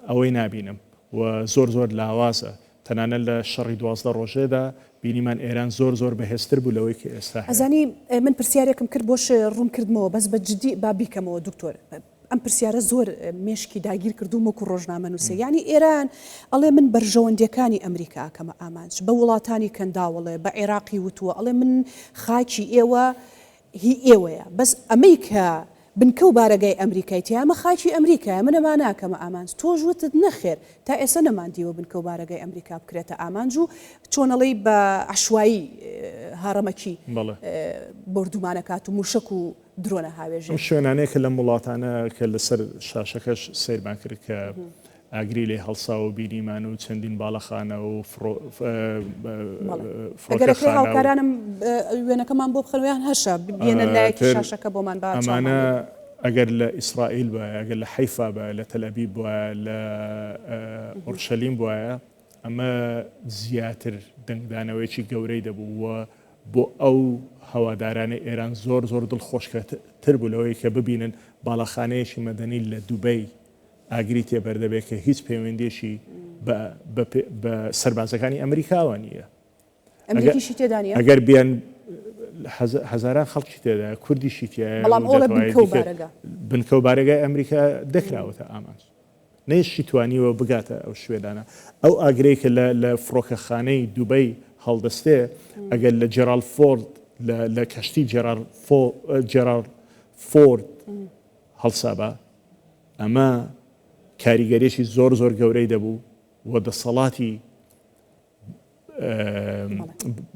ئەوەی نابینم و زۆر لاوازە. تەنانەت لە شەڕی 12 ڕۆژێدا بینیمان ئێران زۆر بەهێزتر بوو لەوەی کە ئێستا. ئەزانی من پرسیارێکم کرد بۆش ڕوون کردمەوە بەس بە جددی با بیکەمەوە دکتۆر. ئەم پرسیارە زۆر مێشکی داگیر کردو وەکو ڕۆژنامە نووسێ. یعنی ئێران ئەڵێ من بەرژەوەندەکانی ئەمریکا کەمە ئامانج بە وڵاتانی کەنداوەڵێ بە عێراقی وتووە ئەڵێ من خاکی ئێوە هی ئێوەیە بەس ئەمەی کە بنکە و بارەگای ئەمریکای تیامە خاکی ئەمریکای منەما ناکەمە ئامانج تۆژوتت نەخێر تا ئێستا نەماندیوە بنکە و بارەگای ئەمریکا بکرێتە ئامانج و چۆنەڵی بە عشوایی هاڕەمەکی بردومانەکات و موشک و درۆنە هاوێژە. شوێنانەیە کە لەم وڵاتانە کە لەسەر شاشەکەش سیرمان کرد کە ئاگری لێ هەڵسا و بینیمان و چەندین باڵەخانە و هاوکارانم وێنەکەمان بۆ بخەویان هەشە بێنە لایەکی شاشەکە بۆمان ئەمانە ئەگەر لە ئیسرائیل بە ئەگەر لە حیفا بە لە تەلەبیب بووە لە ئۆرشەلیم بووە ئەمە زیاتر دەنگدانەوەیکی گەورەی دەبووە بۆ ئەو هەوادارانی ئێران زۆر دڵخۆشکەتر بوو لەوەی کە ببینن باڵەخانەیەکی مەدەنی لە دووبەی ئاگری تێبەردەبێت کە هیچ پەیوەندیشی بە سەربازەکانی ئەمریکاوە نییە. ئەمریکیشی تێدانە ئەگەر بیان هەزاران خەڵکی تێدا کوردیشی تایە بنکە و بارەگای ئەمریکا دەکراوەتە ئامانج نەیشی توانیوە بگاتە ئەو شوێدانە. ئەو ئاگرەی کە لە فڕۆکەخانەی دووبەی هەڵدەستێ ئەگەر لە جێرال فۆرد لە کەشتی جێرال فۆرد هەڵسابە ئەمە کاریگەریەکی زۆر گەورەی دەبوو و دەسەڵاتی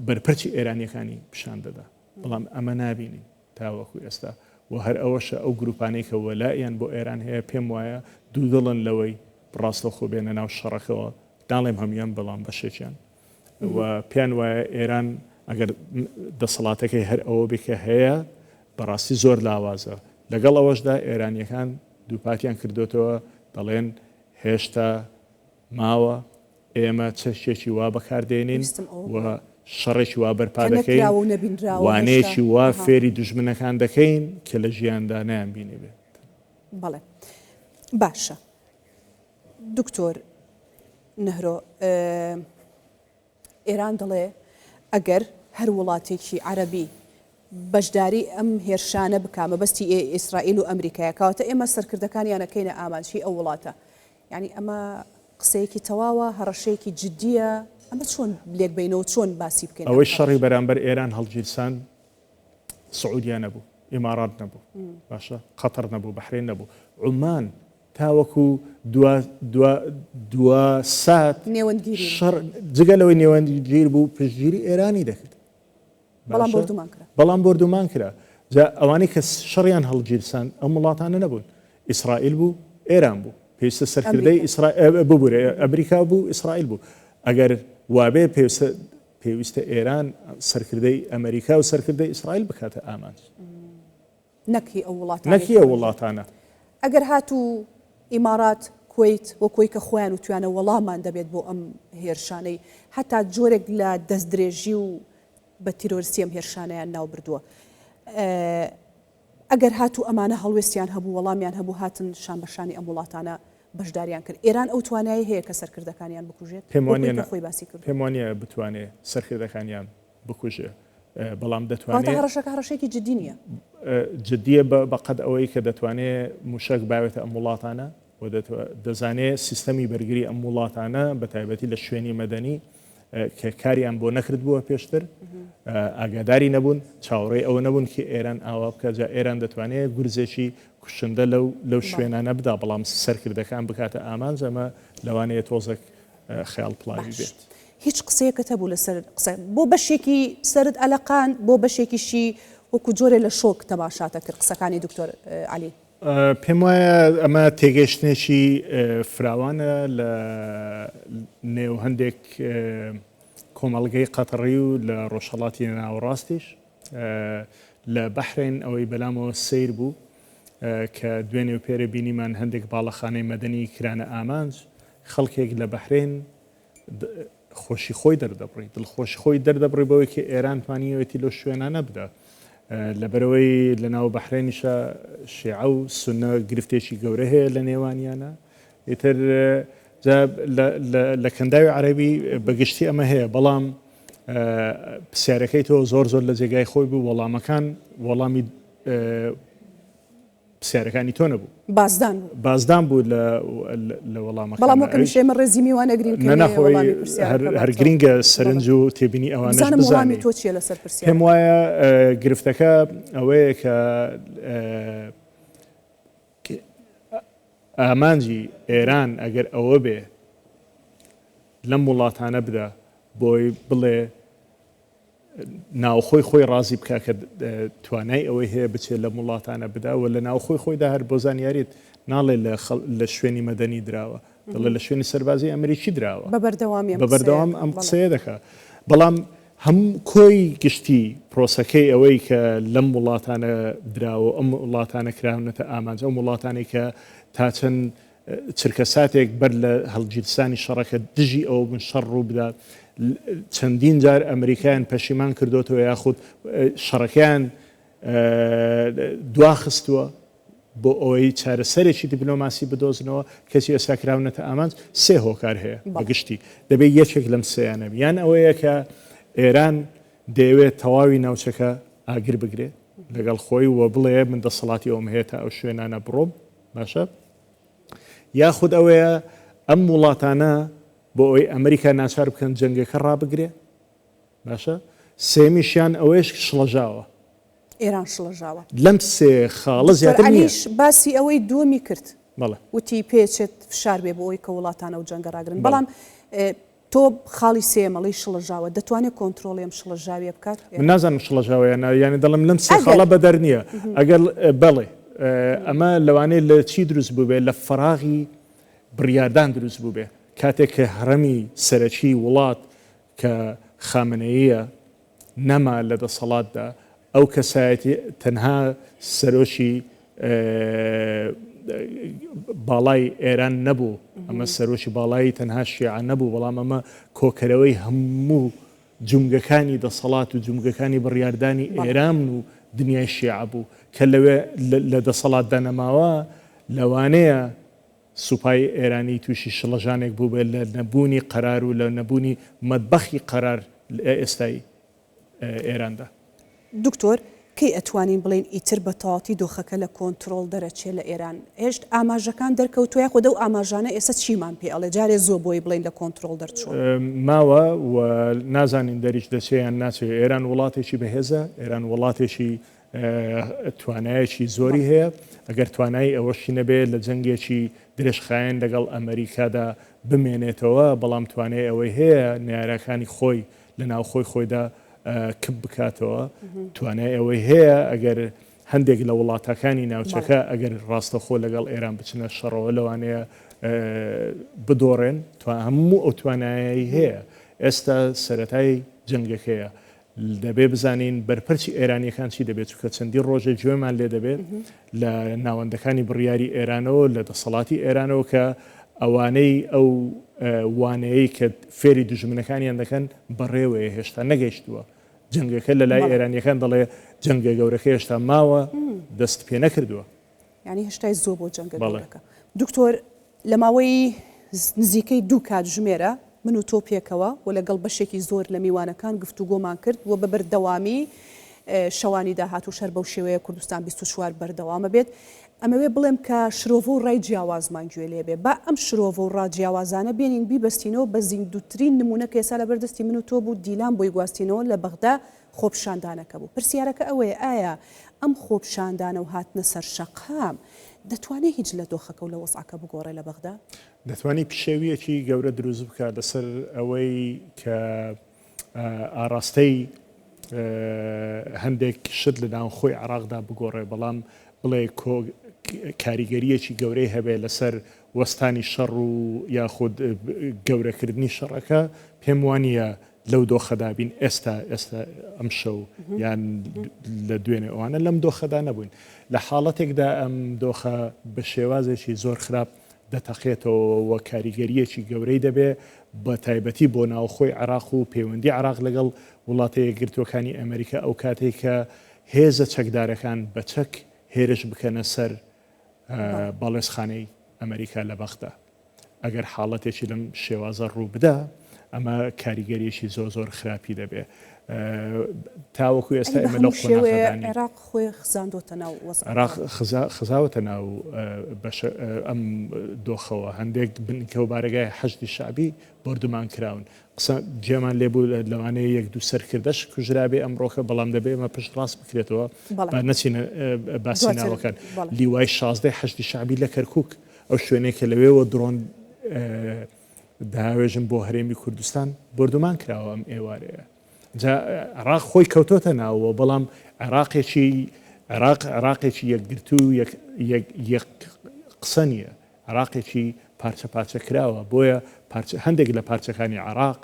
بەرپەرچی ئێرانیەکانی پیشان دەدا. بەڵام ئەمە نابینین تاوەکو ئێستا و هەر ئەوەشە ئەو گروپانەی کە وەلایەن بۆ ئێران هەیە پێم وایە دوو دڵن لەوەی ڕاستەخۆ بێنە ناو شەڕەکەەوە داڵێم هەمیان بەڵام بەشێکیان و پیان وایە ئێران ئەگەر دەسەڵاتەکەی هەر ئەوە بکە هەیە بەڕاستی زۆر لاوازە. لەگەڵ ئەوەشدا ئێرانیەکان دووپاتیان کردوتەوە دەڵێن هێشتا ماوە ئێمە چەشێکی وا بەکاردێنین و شەڕێکی وا بەرپا دەکەین وانەیەکی وا فێری دوژمنەکان دەکەین کە لە ژیاندا نەیان بینی بێت. بەڵێ باشە دکتۆر نهرۆ ئێران دەڵێ ئەگەر هەر وڵاتێکی عەرەبی بەشداری ئەم هێرشانە بکامە بەستی ئیسرائیل و ئەمریکایە کەواتە ئێمە سەرکردەکانیانەکەینە ئامانجی ئەو وڵاتە. یعنی ئەمە قسەیەکی تەواوە هەڕەشەیەکی جددیە ئەمە چۆن لێک بینەوە چۆن باسی بکەین؟ ئەوەی شەڕی بەرامبەر ئێران هەڵگیرسان سعودیا نەبوو، ئیمارات نەبوو، باشە قەتەر نەبوو، بەحرین نەبوو، عومان تاوەکو دوا سات جگە لەوەی نێوەندگیر بوو پشتگیری ئێرانی دەکرد، بەڵام بردومان کرا. جا ئەوانەی کە شەڕیان هەڵگیرسان ئەم وڵاتانە نەبوون، ئیسرائیل بوو، ئێران بوو، پێویستە سەرکردەی ببوورێ، ئەمریکا بوو، ئیسرائیل بوو. ئەگەر وابێ پێویستە ئێران سەرکردەی ئەمریکا و سەرکردەی ئیسرائیل بکاتە ئامانج، نەکی ئەو وڵاتانە. ئەگەر هاتوو ئیمارات کویت وەکۆی کە خۆیان و توانە وەڵامان دەبێت بۆ ئەم هێرشانەی، هەتا جۆرێک لە دەستدرێژی و بە تیرۆریستی ئەم هێرشانەیان ناو بردووە. ئەگەر هاتوو ئەمانە هەڵوێستیان هەبوو، وەڵامیان هەبوو، هاتن شان بەشانی ئەم وڵاتانە بەشداریان کرد. ئێران ئەو توانایی هەیە کە سەرکردەکانیان بکوژێت؟ پێم وانە بتوانێت سەرکردەکانیان بکوژێ، بەڵام دەتوانێت هەڕەشەکە هەڕەشێکی جددی نییە، جددیە بەقەد ئەوەی کە دەتوانێت موشک باوێتە ئەم وڵاتانە و دەزانێت سیستەمی بەرگری ئەم وڵاتانە بە تایبەتی لە شوێنی مەدەنی کە کاریان بۆ نەکرد بووە پێشتر، ئاگاداری نەبوون، چاوەڕێی ئەوە نەبوون کە ئێران ئاوا بکە. جا ئێران دەتوانێت گورزێکی کوشندە لەو شوێنانە بدا، بەڵام سەرکردەکان بکاتە ئامانج، ئەمە لەوانەیە تۆزێک خەیاڵ پڵاوی بێت. هیچ قسەیەکە هەبوو لەسەر قسە بۆ بەشێکی سرد ئەلەقان، بۆ بەشێکیشی وەکو جۆرێ لە شۆک تەماشاتە کرد قسەکانی دکتۆر عەلی؟ پێم وایە ئەمە تێگەشتێکی فراوانە لە نێو هەندێک کۆمەڵگەی قەتەڕی و لە ڕۆژهەڵاتی ناوەڕاستیش. لە بەحرین ئەوەی بەلامەوە سیر بوو کە دوێنێ و پێرە بینیمان هەندێک باڵەخانەی مەدەنی کرانە ئامانج، خەڵکێک لە بەحرین خۆشی خۆی دەردەبڕی، دڵخۆشی خۆی دەردەبڕی بەوەی کە ئێران توانیوێتی لەو شوێنانە بدە، لەبەرەوەی لە ناو بەحرێنیشە شیعە و سونە گرفتێکی گەورە هەیە لە نێوانیانە. ئیتر لە کەنداوی عەرەبی بەگشتی ئەمە هەیە، بەڵام پرسیارەکەی تۆ زۆر لە جێگای خۆی بوو، وەڵامەکان وەڵامی پرسیارەکانی تۆ نەبوو، بازدان بوو لە وەڵامەکان. بەڵام وەکە شێمە ڕێزی میوانەگرین نەخۆی هەر گرینگە سەرنج و تێبینی ئەوانەش بزانێ. تۆ چیە لەسەر پرسیار؟ پێم وایە گرفتەکە ئەوەیە کە ئامانجی ئێران ئەگەر ئەوە بێ لەم وڵاتانە بدە بۆی بڵێ ناوخۆی خۆی ڕازی بکە کە توانای ئەوەی هەیە بچێت لە وڵاتانە بدا و لە ناوخۆی خۆیدا هەر بۆ زانیاریت ناڵێ لە شوێنی مەدەنی دراوە، دەڵێ لە شوێنی سەربازی ئەمریکی دراوە، بەبەردەوام ئەم قسەیە دەکا. بەڵام هەموو کۆی گشتی پرۆسەکەی ئەوەی کە لەم وڵاتانە دراوە، ئەم وڵاتانە کراونەتە ئامانج، ئەم وڵاتانی کە تا چەند چرکە ساتێک بەر لە هەڵگیرسانی شەڕەکە دژی ئەوە بن شەڕ ڕوو بدا، چەندین جار ئەمریکایان پەشیمان کردوتەوە یاخود شەڕەکەیان دواخستووە بۆ ئەوەی چارەسەرێکی دیپلۆماسی بدۆزنەوە، کەسی ئێساکراونەتە ئامانج سێ هۆکار هەیە بەگشتی، دەبێت یەکێک لەم سێیانە یان ئەوەیە کە ئێران دەیەوێت تەواوی ناوچەکە ئاگر بگرێت لەگەڵ خۆی و بڵێ من دەسەڵاتی ئەوم هەیە تا ئەو شوێنانە بڕۆم، باشە، یاخود ئەوەیە ئەم وڵاتانە بۆ ئەوەی ئەمریکا ناچار بکەن جەنگەکە ڕابگرێ، باشە، سێمیشیان ئەوەیش شڵەژاوە، ئێران شڵەژاوە. لەم سێ خاڵە زیاتر نییە. باسی ئەوەی دووەمی کرد، بەڵێ وتی پێچێت فشار بێ بۆ ئەوەی کە وڵاتانە و جەنگە ڕاگرن، بەڵام تۆ خاڵی سێمەڵی شڵەژاوە دەتوانێت کۆنتترۆڵی ئەم شڵەژاویە بکات؟ من نازانم شڵەژاوەیە یانی دەڵم لەم سێ خاڵە بەدەر نییە. ئەگەر بەڵێ ئەمە لەوانەیە لە چی دروست بوو بێ، لە فراغی بڕیاردان دروست بوو بێ، کاتێک کە هەڕەمی سەرەکی وڵات کە خامنەییە نەما لە دەسەڵاتدا، ئەو کەسایەتی تەنها سەرۆکی باڵای ئێران نەبوو، ئەمە سەرۆکی باڵایی تەنها شیعە نەبوو، بەڵام ئەمە کۆکەرەوەی هەموو جومگەکانی دەسەڵات و جومگەکانی بڕیاردانی ئێران و دنیای شیعە بوو کە لەوێ لە دەسەڵاتدا نەماوە. لەوانەیە سوپای ئێرانی تووشی شڵەژانێک بوو بێت لە نەبوونی قەرار و لە نەبوونی مەتبەخی قەرار لە ئێستای ئێراندا. دکتۆر کەی ئەتوانین بڵین ئیتر بە تەواتی دۆخەکە لە کۆنتترۆل دەرەچێت لە ئێران؟ هێشت ئاماژەکان دەرکەوتووە خۆدە و ئاماژانە ئێستا چیمان پێ ئەڵێ جارێ زۆر بۆی بڵین لە کۆنتترۆل دەرچوە؟ ماوە و نازانین دەریش دەچێیان ناچێت. ئێران وڵاتێکی بەهێزە، ئێران وڵاتێکی توانایەکی زۆری هەیە ئەگەر توانایی ئەوەشی نەبێت لە جەنگێکی درێژخایەن لەگەڵ ئەمریکادا بمێنێتەوە بەڵام توانای ئەوەی هەیە نیارەکانی خۆی لە ناوخۆی خۆیدا کب بکاتەوە توانای ئەوەی هەیە ئەگەر هەندێک لە وڵاتەکانی ناوچەکە ئەگەر ڕاستەخۆ لەگەڵ ئێران بچنە شەڕەوە لەوانەیە بدۆڕێن هەموو ئەو توانایی هەیە ئێستا سەرەتای جەنگەکەیە دەبێ بزانین بەرپەرچی ئێرانیەکان چی دەبێت چکە چەندی ڕۆژە گوێمان لێ دەبێت لە ناوەندەکانی بڕیاری ئێرانەوە لە دەسەڵاتی ئێرانەوە کە ئەوانەی ئەو وانەیە کە فێری دژمنەکانیان دەکەن بەڕێوەیە هێشتا نەگەیشتووە جەنگەکە لە لای ئێرانیەکان دەڵێ جەنگە گەورەکە هێشتا ماوە دەست پێ نەکردووە ینی هێشتای زۆر بۆ جەنگە گەورەکە دکتۆر لە ماوەی نزیکەی 2 کات ژمێرە من و تۆ پێکەوە و لەگەڵ بەشێکی زۆر لە میوانەکان گفتوگۆمان کرد و بە بەردەوامی شەوانی داهات و شەر بەو شێوەیە کوردستان 24 بەردەوامە بێت ئەمەوێ بڵێم کە شرۆڤ و ڕای جیاوازمان گوێ لێ بێ با ئەم شرۆڤ و ڕاجیاوازانە بێنین بیبەستینەوە بە زیندوترین نمونەکە ئێستا لە بەردەستی من و تۆ بوو دیلان بۆی گواستینەوە لە بەغدا خۆپشاندانەکە بوو پرسیارەکە ئەوەیە ئایا ئەم خۆپشاندانە و هاتنە سەر شەقام دەتوانێت هیچ لە دۆخەکە و لە وەسعەکە بگۆڕێ لە بەغدا دەتوانی پیشێویەکی گەورە دروست بکات لەسەر ئەوەی کە ئاراستەی هەندێک شت لە ناوخۆی عێراقدا بگۆڕێ بەڵام بڵێ کاریگەریەکی گەورەی هەبێت لەسەر وەستانی شەڕ و یاخود گەورەکردنی شەڕەکە پێم وانە لەو دۆخەدا بین ئێستا ئەم شەو یان لە دوێنێ ئەوانە لەم دۆخەدا نەبووین لە حاڵەتێکدا ئەم دۆخە بە شێوازێکی زۆر خراپ دەتەقێتەوە کاریگەریەکی گەورەی دەبێ بە تایبەتی بۆ ناوخۆی عێراق و پەیوەندی عێراق لەگەڵ وڵاتە یەکگرتووەکانی ئەمریکا ئەو کاتێک کە هێزە چەکدارەکان بە چەک هێرش بکەنە سەر باڵێزخانەی ئەمریکا لە بەغدا ئەگەر حاڵەتێکی لەم شێوازە ڕوو بدە ئەمە کاریگەریەکی زۆر خراپی دەبێ تاوەکو ئێستا ئێمە لەو عێراق خۆی خزاندۆتە ناو خزاوەتە ناو ئەم دۆخەوە هەندێک بنکە و بارگای حەشتی شعبی بردومان کراون قسە جێمان لێبوو لەوانەیە 1-2 سەرکردەش کوژرابێ ئەمڕۆکە بەڵام دەبێ ئەمە پشت ڕاست بکرێتەوە نەچینە باسی ناوەکان لیوای 16 حەشتی شعبی لە کەرکووک ئەو شوێنێک کە لەوێەوە درۆن داوێژم بۆ هەرێمی کوردستان بردومان کراوە ئەم ئێوارەیە عێراق خۆی کەوتۆتە ناوەوە بەڵام عێراقێکی یەکگرتو یەک قسە نییە عێراقێکی پارچە پارچە کراوە بۆیە هەندێک لە پارچەکانی عێراق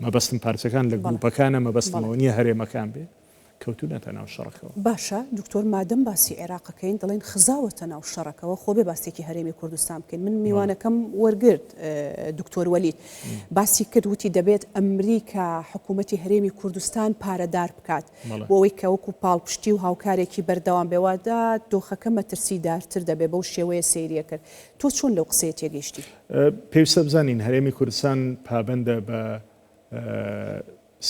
مەبەستم پارچەکان لە گروپەکانە مەبەستمەوە نییە هەرێمەکان بێ کەوتونەتە ناو شەڕەکەەوە باشە دکتۆر مادەم باسی عێراقەکەین دەڵێن خزاوەتە ناو شەڕەکەەوە خۆ بێ باسێکی هەرێمی کوردستان بکەین من میوانەکەم وەرگرت دکتۆر وەلید باسی کردوتی دەبێت ئەمریکا حکوومەتی هەرێمی کوردستان پارەدار بکات بۆەوەی کە وەکو پاڵپشتی و هاوکارێکی بەردەوام بێوادا دۆخەکە مەترسیدارتر دەبێ بەو شێوەیە سەیریە کرد تۆ چۆن لەو قسەیە تێگەیشتی پێویستە بزانین هەرێمی کوردستان پابەندە بە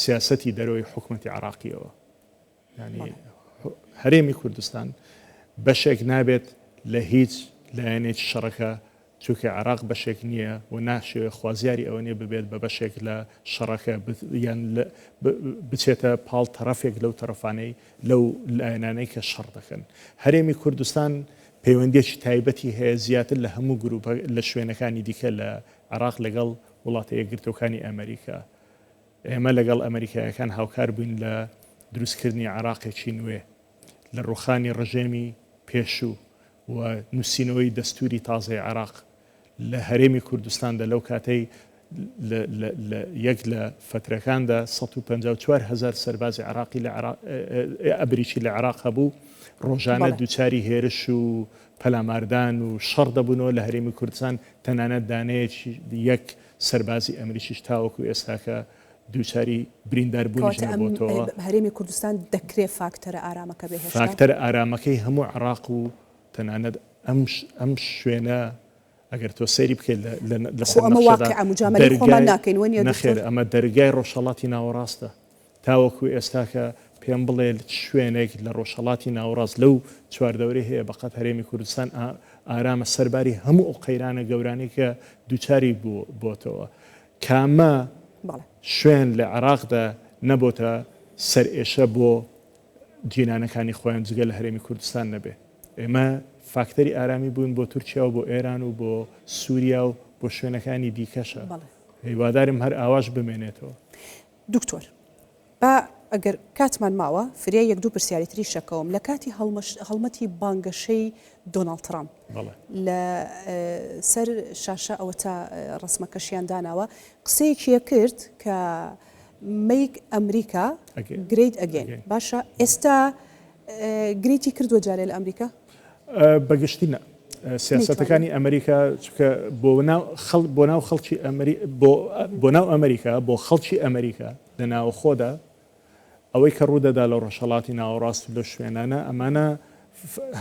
سیاسەتی دەرەوەی حکوومەتی عێراقیەوە ینی هەرێمی کوردستان بەشێک نابێت لە هیچ لایەنێکی شەڕەکە چونکە عێراق بەشێک نییە و ناشوێ خوازیاری ئەوە نیە ببێت بە بەشێک لە شەڕەکە یان بچێتە پاڵ تەرەفێک لەو تەرەفانەی لەو لایەنانەی کە شەڕ دەکەن هەرێمی کوردستان پەیوەندیەکی تایبەتی هەیە زیاتر لە هەموو گروپە لە شوێنەکانی دیکە لە عێراق لەگەڵ وڵاتە یەکگرتووەکانی ئەمریکا ئێمە لەگەڵ ئەمریکایەکان هاوکار بووین لە دروستکردنی عێراقێکی نوێ لە ڕوخانی ڕژێمی پێشوو و نووسینەوەی دەستوری تازای عێراق لە هەرێمی کوردستاندا لەو کاتەی یەک لە فترەکاندا 154,000 سەربازی عێراقی لە ئەبریکی لە عێراق هەبوو ڕۆژانە دووچاری هێرش و پەلاماردان و شەڕ دەبوونەوە لە هەرێمی کوردستان تەنانەت دانەیەکی یەک سەربازی ئەمریکیش تاوەکو ئێستاکە دووچاری برینداربوونی بۆتەوە هەرێمی کوردستان دەکرێت فاکتەرە ئارامەکە بێ فاکتەرە ئارامەکەی هەموو عێراق و تەنانەت ئەم شوێنە ئەگەر تۆ سەیری بکەیت نەخێر ئەمە دەرگای ڕۆژهەڵاتی ناوەڕاستە تاوەکو ئێستاکە پێم بڵێ شوێنێک لە ڕۆژهەڵاتی ناوەڕاست لەو چواردەوری هەیە بەقەت هەرێمی کوردستان ئارامە سەرباری هەموو ئەو قەیرانە گەورانی کە دووچاری بۆتەوە کامە شوێن لە عێراقدا نەبۆتە سەرئێشە بۆ جینانەکانی خۆیان جگە لە هەرێمی کوردستان نەبێ. ئێمە فاکتەری ئارامی بوون بۆ تورکیا و بۆ ئێران و بۆ سووریا و بۆ شوێنەکانی دیکەشە. هیوادارم هەر ئاواش بمێنێتەوە. دکتۆر با ئەگەر کاتمان ماوە فریا یەک دوو پرسیارێتری شەکەوم لە کاتی هەڵمەتی بانگەشەی دۆناڵد ترامپ لە سەر شاشە ئەوە تا ڕسمەکەشیان داناوە قسەیەکیە کرد کە make America great again. باشە ئێستا گریتی کردووە جارێ لە ئەمریکا؟ بەگشتی نە. سیاسەتەکانی ئەمریکا بۆ ناو خەڵکی بۆ ناو ئەمریکا بۆ خەڵکی ئەمریکا لە ناو خۆدا ئەوەی کە ڕوودەدا لە ڕۆژهەڵاتی ناوەڕاست لە شوێنانە ئەمانە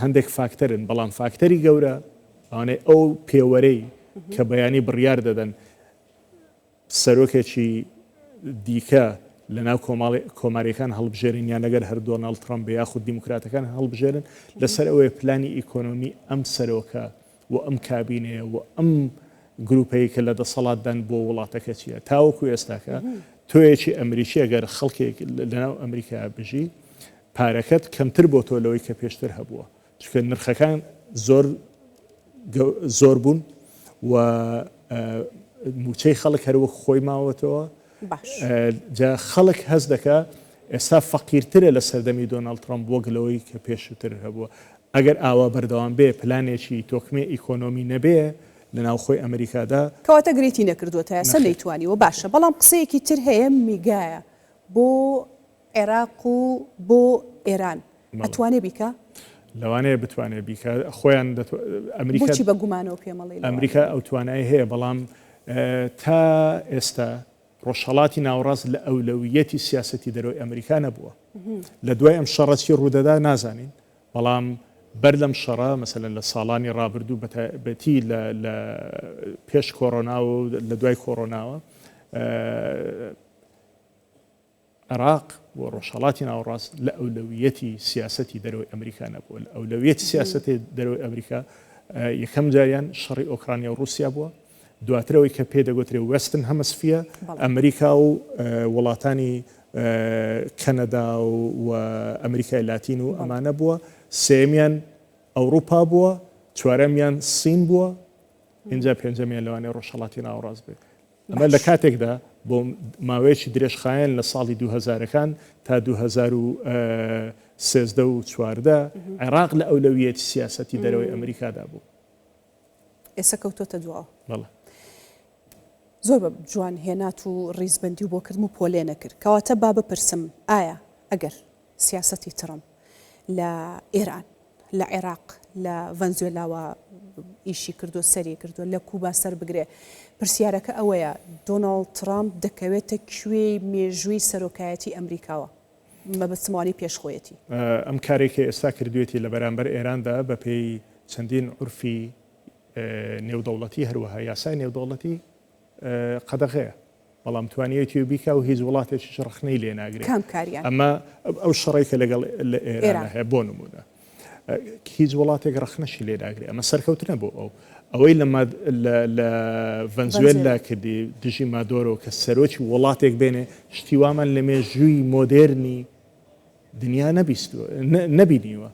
هەندێک فاکتەرن بەڵام فاکتەری گەورە ئەوانەی ئەو پێوەرەی کە بەیانی بڕیار دەدەن سەرۆکێکی دیکە لە ناو کۆماریەکان هەڵبژێرن یان لەگەر هەر دۆناڵد ترامپ بە یاخود دیموکراتەکان هەڵبژێرن لەسەر ئەوەی پلانی ئیکۆنۆمی ئەم سەرۆکە و ئەم کابینەیە و ئەم گروپەیە کە لە دەسەڵاتدان بۆ وڵاتەکە چییە تاوەکو ئێستاکە تۆیەکی ئەمریکی ئەگەر خەڵکێک لەناو ئەمریکا بژی پارەکەت کەمتر بۆ تۆ لەوەی کە پێشتر هەبووە چونکە نرخەکان زۆر بوون و موچەی خەڵک هەروەک خۆی ماوەتەوە جا خەڵک هەز دەکا ئێستا فەقیرترە لە سەردەمی دۆناڵد ترامپ وەک لەوەی کە پێشتر هەبووە ئەگەر ئاوا بەردەوام بێ پلانێکی تۆکمێ ئیکۆنۆمی نەبێ لە ناو خۆی ئەمریکادا کەواتە گرێتی نەکردووە یاسە نەیتوانیوە باشە بەڵام قسەیەکی تر هەیە میگایە بۆ عێراق و بۆ ئێران ئەتوانێ بیکە؟ لەوانەیە بتوانێت بیکە خۆیان ئەمریکا بە گومانەوە پێمەڵی ئەمریکا ئەو توانایی هەیە بەڵام تا ئێستا ڕۆژهەڵاتی ناوەڕاست لە ئەولەویەتی سیاسەتی دەرەوەی ئەمریکا نەبووە لە دوای ئەم شەڕەتی ڕوودەدا نازانین بەڵام بەر لەم شەڕە مەسەلەن لە ساڵانی ڕابردوو بەتی لە پێش کۆڕۆنا و لە دوای کۆڕۆناوە عێراق بۆ ڕۆژهەڵاتی ناوەڕاست لە ئەولەویەتی سیاسەتی دەرەوەی ئەمریکا نەبووە لە ئەولەویەتی سیاسەتی دەرەوەی ئەمریکا یەکەم جاریان شەڕی ئۆکرانیا و رووسیا بووە دواترەوەی کە پێدەگوترێ وەستن هەمەسفیە ئەمریکا و وڵاتانی کەنەدا و ئەمریکای لاتین و ئەمانە بووە سێمیان ئەوروپا بووە چوارەمیان سین بووە اینجا پێنجەمیان لەوانەیە ڕۆژهەڵاتی ناوەڕاست بێت ئەمە لە کاتێکدا بۆ ماوەیەکی درێژخایەن لە ساڵی 2000ەکان تا 2013 و 14 عێراق لە ئەولەویەتی سیاسەتی دەرەوەی ئەمریکادا بوو ئێستا کەوتۆتە دواوە بەڵێ زۆر بە جوان هێنات و ڕیزبەندی و بۆکردم و پۆلێ نەکرد کەواتە با بپرسم ئایا ئەگەر سیاسەتی ترامپ لە ئێران لە عێراق لە ڤەنزوێلاوە ئیشی کردو سەری کردو لە کوبا سەر بگرێ پرسیارەکە ئەوەیە دۆناڵد ترامپ دەکەوێتە کوێی مێژووی سەرۆکایەتی ئەمریکاوە مەبەستمانی پێشخۆیەتی ئەم کارێکی ئێستا کردوێتی لە بەرامبەر ئێراندا بە پێی چەندین عورفی نێودەوڵەتی هەروەها یاسای نێودەوڵەتی قەدەغەیە بەڵام توانیەتی و بیکە و هیچ وڵاتێکی ڕخنەی لێ ناگرێت کام کاریان ئەمە ئەو شەڕێکە لەگەڵ لە ئێران هەیە بۆ نمونە هیچ وڵاتێک ڕخنەشی لێ ناگرێت ئەمە سەرکەوتنە بۆ ئەوەی لە ڤەنزوێلا کردی دژی مادۆرۆ کە سەرۆکی وڵاتێک بێنێ شتیوامان لە مێژووی مۆدێرنی دنیا نەبیستووە نەبینیوە